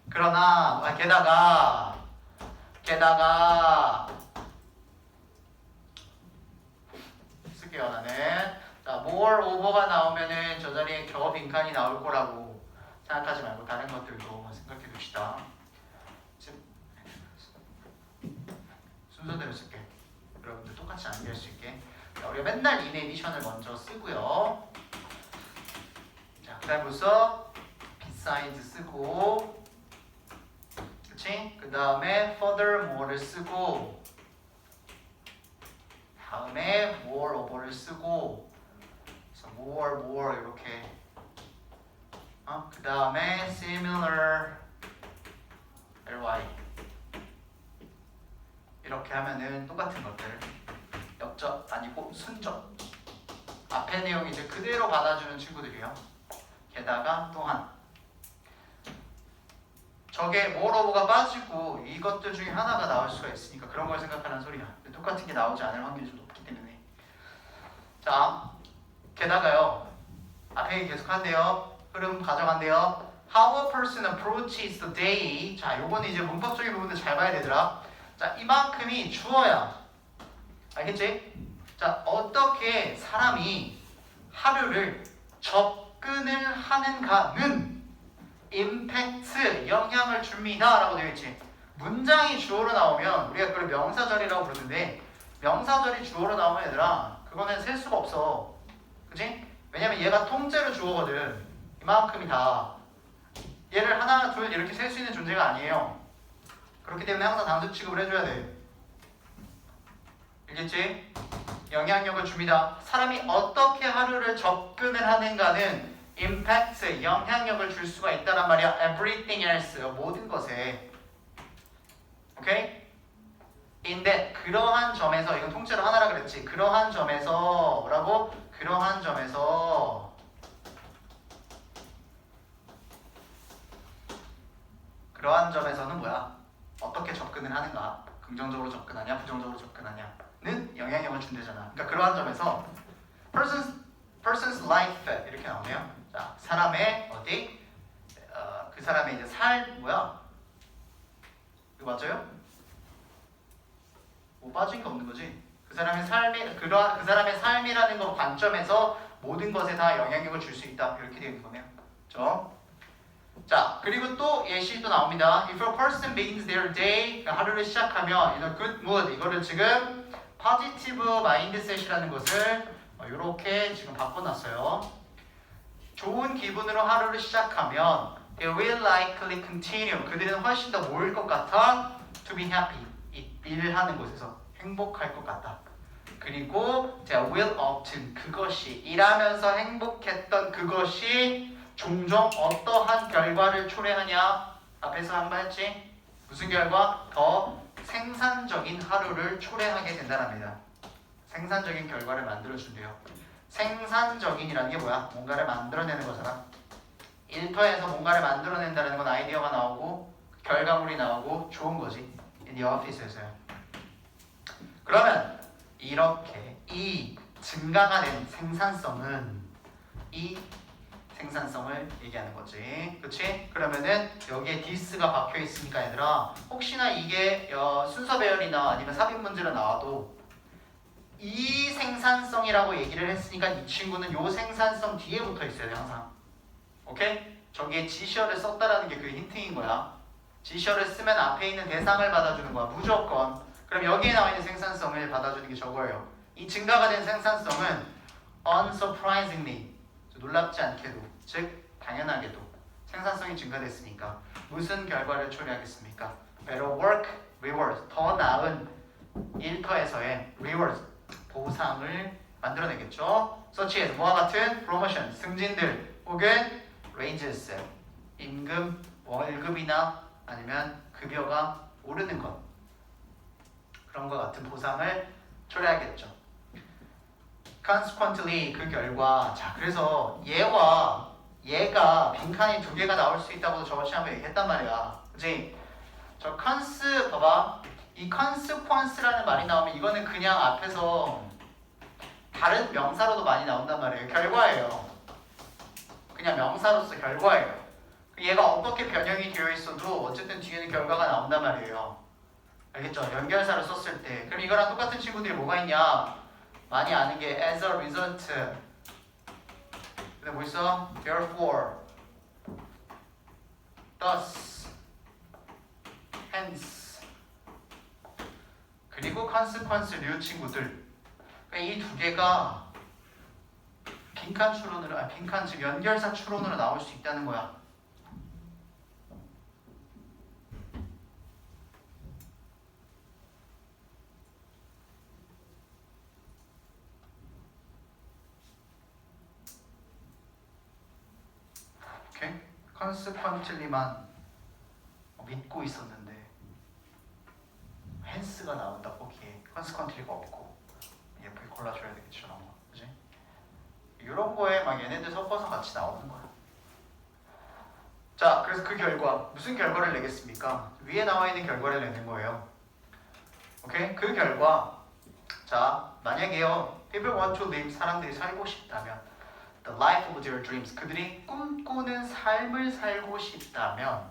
그러나 게다가 쓸게요. 나는 자, more over가 나오면은 저 자리에 겨 빈칸이 나올 거라고 생각하지 말고 다른 것들도 생각해 둡시다. 지금 순서대로 쓸게. 여러분들 똑같이 안 될 수 있게. 자, 우리가 맨날 in addition을 먼저 쓰고요. 자, 그다음부터 besides 쓰고 그치? 그 다음에 furthermore를 쓰고 다음에 moreover를 쓰고 그래서 more 이렇게 그 다음에 similar ly 이렇게 하면은 똑같은 것들 역접 아니고 순접 앞에 내용 이제 그대로 받아주는 친구들이에요. 게다가 또한 저게 moreover가 빠지고 이것들 중에 하나가 나올 수가 있으니까 그런 걸 생각하는 소리야. 똑같은 게 나오지 않을 확률이 좀 높기 때문에. 자, 게다가요. 앞에 계속 한대요. 흐름 가져간대요. How a person approaches the day. 자, 요거는 이제 문법적인 부분들 잘 봐야 되더라. 자, 이만큼이 주어야. 알겠지? 자, 어떻게 사람이 하루를 접근을 하는가는 임팩트 영향을 줍니다 라고 되어 있지. 문장이 주어로 나오면 우리가 그걸 명사절이라고 부르는데 명사절이 주어로 나오면 얘들아 그거는 셀 수가 없어. 그치? 왜냐면 얘가 통째로 주어거든. 이만큼이 다 얘를 하나 둘 이렇게 셀 수 있는 존재가 아니에요. 그렇기 때문에 항상 단수 취급을 해줘야 돼. 알겠지? 영향력을 줍니다. 사람이 어떻게 하루를 접근을 하는가는 impact, 영향력을 줄 수가 있다란 말이야. everything else, 모든 것에. 오케이? 인데 그러한 점에서, 이건 통째로 하나라 그랬지. 그러한 점에서 라고? 그러한 점에서 그러한 점에서는 뭐야? 어떻게 접근을 하는가? 긍정적으로 접근하냐? 부정적으로 접근하냐?는 영향력을 준대잖아. 그러니까 그러한 점에서 person's life 이렇게 나오네요. 자, 사람의 어디? 그 사람의 이제 뭐야? 이거 맞아요? 뭐 빠진 게 없는 거지? 그 사람의 삶이라는 거 관점에서 모든 것에 다 영향력을 줄 수 있다. 이렇게 되는 거네요. 그렇죠? 자, 그리고 또 예시도 나옵니다. If a person begins their day, 하루를 시작하면 in a good mood, 이거를 지금 positive mindset이라는 것을 이렇게 지금 바꿔놨어요. 좋은 기분으로 하루를 시작하면 they will likely continue, 그들은 훨씬 더 모일 것 같아 to be happy, 일하는 곳에서 행복할 것 같다. 그리고 they will often, 그것이 일하면서 행복했던 그것이 종종 어떠한 결과를 초래하냐? 앞에서 한번 했지? 무슨 결과? 더 생산적인 하루를 초래하게 된다랍니다. 생산적인 결과를 만들어준대요. 생산적인이라는 게 뭐야? 뭔가를 만들어내는 거잖아. 일터에서 뭔가를 만들어낸다는 건 아이디어가 나오고 결과물이 나오고 좋은 거지. 이 오피스에서요. 그러면 이렇게 이 증가가 된 생산성을 얘기하는 거지. 그치? 그러면은 여기에 this가 박혀 있으니까 얘들아 혹시나 이게 순서 배열이나 아니면 삽입 문제로 나와도 이 생산성이라고 얘기를 했으니까 이 친구는 요 생산성 뒤에 붙어 있어야 돼 항상. 오케이? 저기에 지시어를 썼다라는 게 그 힌트인 거야. 지시어를 쓰면 앞에 있는 대상을 받아주는 거야. 무조건. 그럼 여기에 나와 있는 생산성을 받아주는 게 저거예요. 이 증가가 된 생산성은 unsurprisingly, 놀랍지 않게도, 즉 당연하게도 생산성이 증가됐으니까 무슨 결과를 초래하겠습니까? Better work, reward, 더 나은 일터에서의 reward, 보상을 만들어내겠죠. such as 뭐와 같은 promotion, 승진들 혹은 raises, 임금, 월급이나 아니면 급여가 오르는 것, 그런 것 같은 보상을 초래하겠죠. consequently, 그 결과. 자, 그래서 얘와 얘가 빈칸이 두 개가 나올 수 있다고 저번에 한번 얘기했단 말이야. 그치? 저 봐봐. 이 consequence라는 말이 나오면 이거는 그냥 앞에서 다른 명사로도 많이 나온단 말이에요. 결과예요. 그냥 명사로서 결과예요. 얘가 어떻게 변형이 되어 있어도 어쨌든 뒤에는 결과가 나온단 말이에요. 알겠죠? 연결사를 썼을 때. 그럼 이거랑 똑같은 친구들이 뭐가 있냐? 많이 아는 게 as a result. 근데 뭐 있어? therefore, thus, hence. 그리고 consequence류 친구들. 이 두 개가 빈칸 추론으로, 빈칸 즉 연결사 추론으로 나올 수 있다는 거야. 오케이? consequently만 믿고 있었는데 hence가 나온다. 오케이. consequently가 없고 예쁘게 골라줘야 되겠죠. 그지? 이런 거에 막 얘네들 섞어서 같이 나오는 거야. 자, 그래서 그 결과 무슨 결과를 내겠습니까? 위에 나와 있는 결과를 내는 거예요. 오케이? 그 결과 자, 만약에요. People want to live, 사람들이 살고 싶다면 the life of their dreams, 그들이 꿈꾸는 삶을 살고 싶다면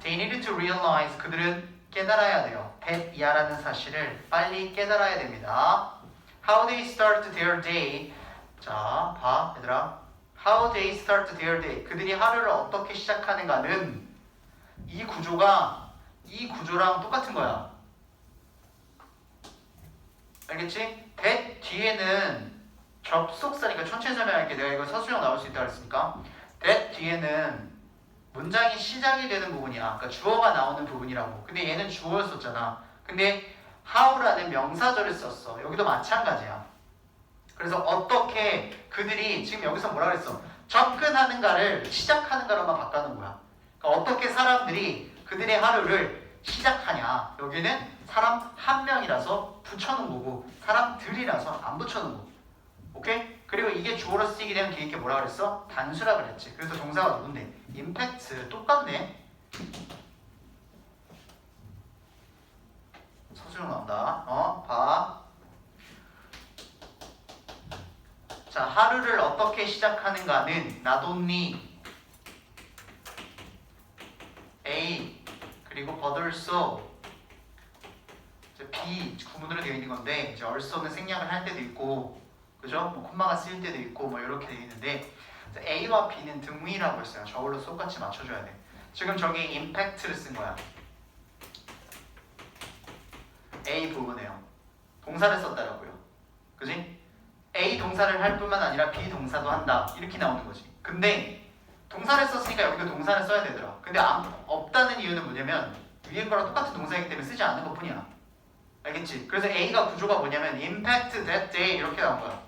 they needed to realize, 그들은 깨달아야 돼요. that 야라는 사실을 빨리 깨달아야 됩니다. How they start their day. 자, 봐 얘들아. How they start their day. 그들이 하루를 어떻게 시작하는가는 이 구조가 이 구조랑 똑같은 거야. 알겠지? that 뒤에는 접속사니까 천천히 설명할게. 내가 이거 서술형 나올 수 있다 그랬으니까 that 뒤에는 문장이 시작이 되는 부분이야. 그러니까 주어가 나오는 부분이라고. 근데 얘는 주어였었잖아. 근데 how라는 명사절을 썼어. 여기도 마찬가지야. 그래서 어떻게 그들이 지금 여기서 뭐라 그랬어? 접근하는가를 시작하는가로만 바꿔놓은 거야. 그러니까 어떻게 사람들이 그들의 하루를 시작하냐. 여기는 사람 한 명이라서 붙여놓은 거고 사람들이라서 안 붙여놓은 거고. 오케이? 그리고 이게 주어로 쓰이게 되면 뒤에 게 뭐라 그랬어? 단수라 그랬지. 그래서 동사가 누군데? 임팩트. 똑같네. 서술형 나온다. 봐. 자, 하루를 어떻게 시작하는가는 not only A 그리고 but also B 구문으로 되어 있는 건데 이제 also는 생략을 할 때도 있고 그죠? 뭐 콤마가 쓰일 때도 있고 뭐 이렇게 되어 있는데 A와 B는 등위라고 했어요. 저걸로 똑같이 맞춰줘야 돼. 지금 저기 impact를 쓴 거야. A 부분에요. 동사를 썼다라고요. 그지? A 동사를 할 뿐만 아니라 B 동사도 한다. 이렇게 나오는 거지. 근데 동사를 썼으니까 여기도 동사를 써야 되더라. 근데 없다는 이유는 뭐냐면 위에 거랑 똑같은 동사이기 때문에 쓰지 않는 것 뿐이야. 알겠지? 그래서 A가 구조가 뭐냐면 impact that day 이렇게 나온 거야.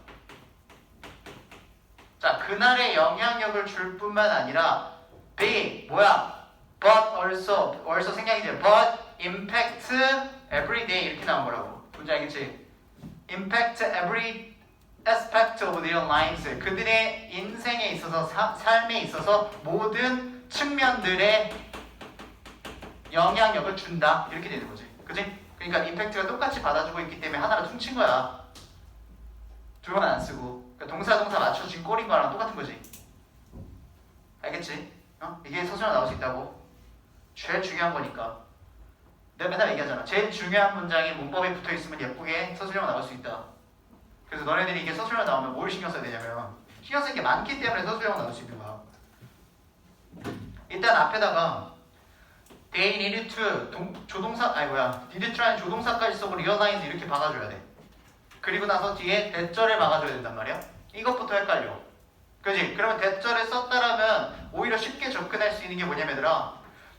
자, 그날의 영향력을 줄 뿐만 아니라 B 뭐야? but also 생략이지. but impact every day 이렇게 나온 거라고. 뭔지 알겠지? impact every aspect of their lives. 그들의 인생에 있어서 삶에 있어서 모든 측면들의 영향력을 준다. 이렇게 되는 거지. 그지? 그러니까 임팩트가 똑같이 받아주고 있기 때문에 하나를 퉁친 거야. 두 번 안 쓰고. 그러니까 동사 맞춰진 꼴인 거랑 똑같은 거지. 알겠지? 이게 서술로 나올 수 있다고. 제일 중요한 거니까. 내가 맨날 얘기하잖아. 제일 중요한 문장이 문법에 붙어 있으면 예쁘게 서술형 나올 수 있다. 그래서 너네들이 이게 서술형 나오면 뭘 신경 써야 되냐면 신경 쓸 게 많기 때문에 서술형 나올 수 있는 거야. 일단 앞에다가 they needed to 조동사 needed to라는 조동사까지 쓰고 realize 이렇게 박아줘야 돼. 그리고 나서 뒤에 대절을 박아줘야 된단 말이야. 이것부터 헷갈려. 그지? 그러면 대절을 썼다라면 오히려 쉽게 접근할 수 있는 게 뭐냐면 얘들아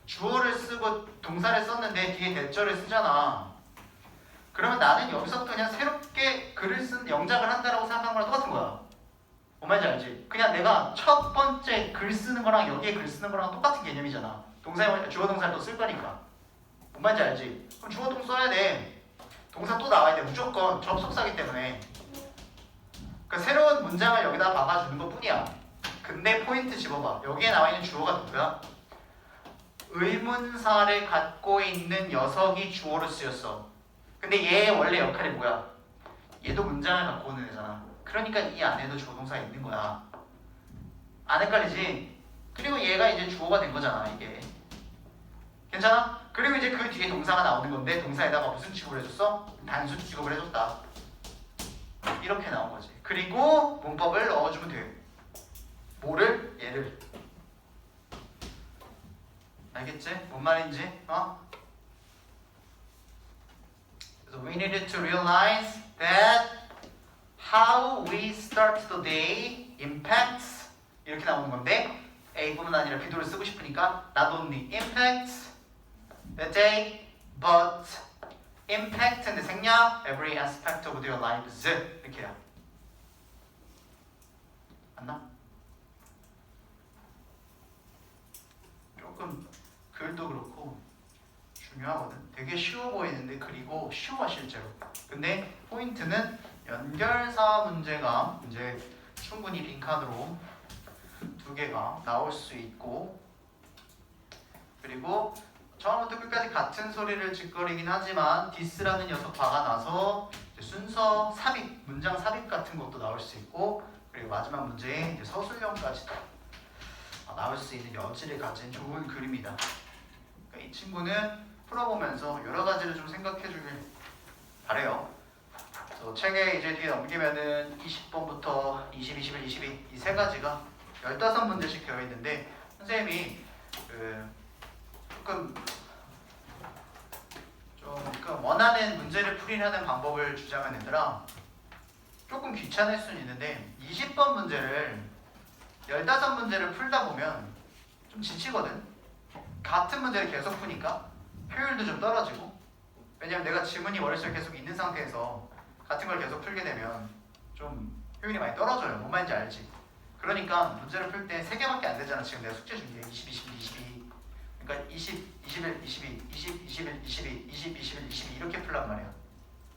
주어를 쓰고 동사를 썼는데 뒤에 대절을 쓰잖아. 그러면 나는 여기서부터 그냥 새롭게 글을 쓴 영작을 한다라고 생각하는 거랑 똑같은 거야. 뭔 말인지 알지? 그냥 내가 첫 번째 글 쓰는 거랑 여기에 글 쓰는 거랑 똑같은 개념이잖아. 주어 동사를 또 쓸 거니까. 뭔 말인지 알지? 그럼 주어 동 써야 돼. 동사 또 나와야 돼. 무조건 접속사기 때문에. 그러니까 새로운 문장을 여기다 박아주는 것 뿐이야. 근데 포인트 집어봐. 여기에 나와 있는 주어가 누구야? 의문사를 갖고 있는 녀석이 주어로 쓰였어. 근데 얘의 원래 역할이 뭐야? 얘도 문장을 갖고 오는 애잖아. 그러니까 이 안에도 주어 동사가 있는 거야. 안 헷갈리지? 그리고 얘가 이제 주어가 된 거잖아, 이게. 괜찮아? 그리고 이제 그 뒤에 동사가 나오는 건데 동사에다가 무슨 취급을 해줬어? 단수 취급을 해줬다. 이렇게 나온 거지. 그리고 문법을 넣어주면 돼. 뭐를? 얘를. 알겠지? 뭔 말인지? 그래서 we needed to realize that how we start the day impacts 이렇게 나오는 건데 A뿐만 아니라 B도를 쓰고 싶으니까 not only impacts the day but impact인데 생략 every aspect of their lives 이렇게야. 맞나? 조금 글도 그렇고 중요하거든. 되게 쉬워 보이는데 그리고 쉬워 실제로. 근데 포인트는 연결사 문제가 이제 충분히 빈칸으로 두 개가 나올 수 있고 그리고 처음부터 끝까지 같은 소리를 짓거리긴 하지만 디스라는 녀석 박아놔서 순서 삽입, 문장 삽입 같은 것도 나올 수 있고 그리고 마지막 문제에 이제 서술형까지 나올 수 있는 여지를 가진 좋은 글입니다. 그러니까 이 친구는 풀어보면서 여러 가지를 좀 생각해 주길 바래요. 그래서 책에 이제 뒤에 넘기면은 20번부터 20, 21, 22 이 세 가지가 15문제씩 되어 있는데 선생님이 조금 그 원하는 문제를 풀이하는 방법을 주자면 얘들아 조금 귀찮을 수는 있는데 20번 문제를 15문제를 풀다 보면 좀 지치거든. 같은 문제를 계속 푸니까 효율도 좀 떨어지고, 왜냐면 내가 지문이 머릿속에 계속 있는 상태에서 같은 걸 계속 풀게 되면 좀 효율이 많이 떨어져요. 뭔 말인지 알지? 그러니까 문제를 풀 때 3개밖에 안 되잖아. 지금 내가 숙제 준 게 20, 21, 22. 그러니까 20, 21, 22, 20, 21, 22, 20, 21, 22 이렇게 풀란 말이야.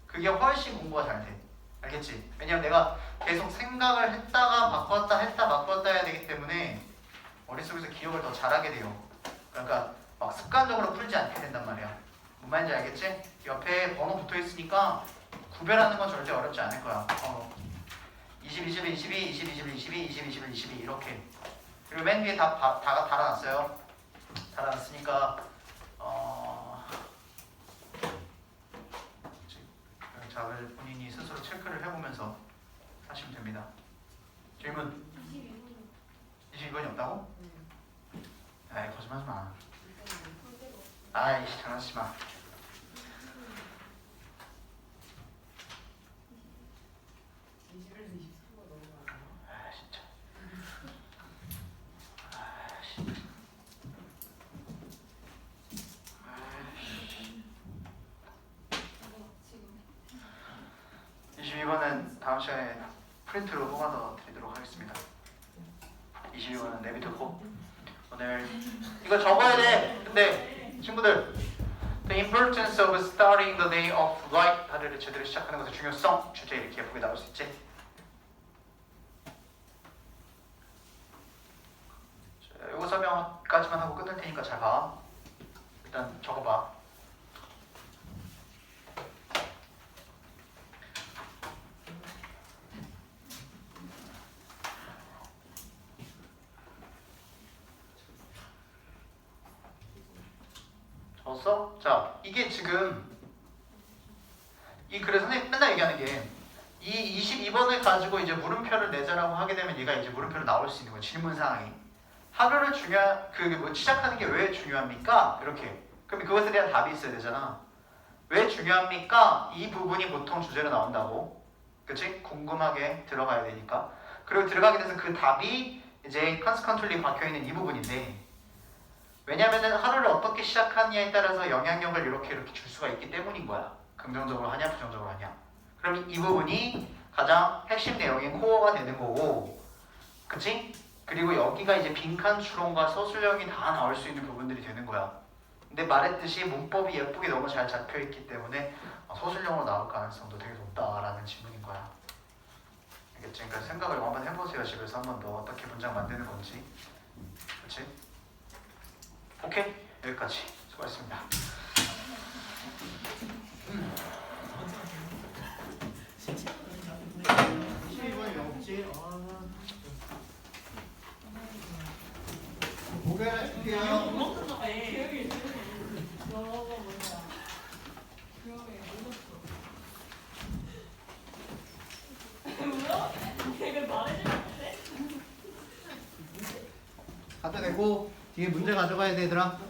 그게 훨씬 공부가 잘 돼. 알겠지? 왜냐면 내가 계속 생각을 했다가 바꿨다 했다 바꿨다 해야 되기 때문에 머릿속에서 기억을 더 잘하게 돼요. 그러니까 막 습관적으로 풀지 않게 된단 말이야. 뭔 말인지 알겠지? 옆에 번호 붙어 있으니까 구별하는 건 절대 어렵지 않을 거야. 20, 21, 22, 20, 21, 22, 20, 21, 22 이렇게. 그리고 맨 뒤에 다 달아놨어요. 달아놨으니까 답을 본인이 스스로 체크를 해보면서 하시면 됩니다. 질문 22번이 없다고? 에이 거짓말하지 마. 아이씨 장난치지 마. 아 진짜. 아이씨. 22번은 다음 시간에 프린트로 뽑아서 드리도록 하겠습니다. 22번은 내비두고 오늘 이거 적어야 돼. 근데 친구들 The importance of starting the day off right 하루를 제대로 시작하는 것의 중요성 주제 이렇게 예쁘게 나올 수 있지? 자, 요거 설명까지만 하고 끝낼 테니까 잘 봐. 일단 적어봐. 적었어? 자, 이게 지금 이 글에 선생님 맨날 얘기하는 게 이 22번을 가지고 이제 물음표를 내자라고 하게 되면 얘가 이제 물음표로 나올 수 있는 거야. 질문 사항이. 하루를 시작하는 게 왜 중요합니까? 이렇게. 그럼 그것에 대한 답이 있어야 되잖아. 왜 중요합니까? 이 부분이 보통 주제로 나온다고. 그치? 궁금하게 들어가야 되니까. 그리고 들어가게 돼서 그 답이 이제 컨스컨트리 박혀있는 이 부분인데, 왜냐면은 하루를 어떻게 시작하느냐에 따라서 영향력을 이렇게 줄 수가 있기 때문인 거야. 긍정적으로 하냐 부정적으로 하냐. 그럼 이 부분이 가장 핵심 내용인 코어가 되는 거고, 그치? 그리고 여기가 이제 빈칸 추론과 서술형이 다 나올 수 있는 부분들이 되는 거야. 근데 말했듯이 문법이 예쁘게 너무 잘 잡혀있기 때문에 서술형으로 나올 가능성도 되게 높다라는 질문인 거야. 알겠지? 그러니까 생각을 한번 해보세요. 집에서 한 번 더 어떻게 문장 만드는 건지. 그치? 오케이? 여기까지. 수고하셨습니다. 12번이 없지? 고개 하나 줄게요. 갖다 대고 뒤에 문제 가져가야 돼 얘들아.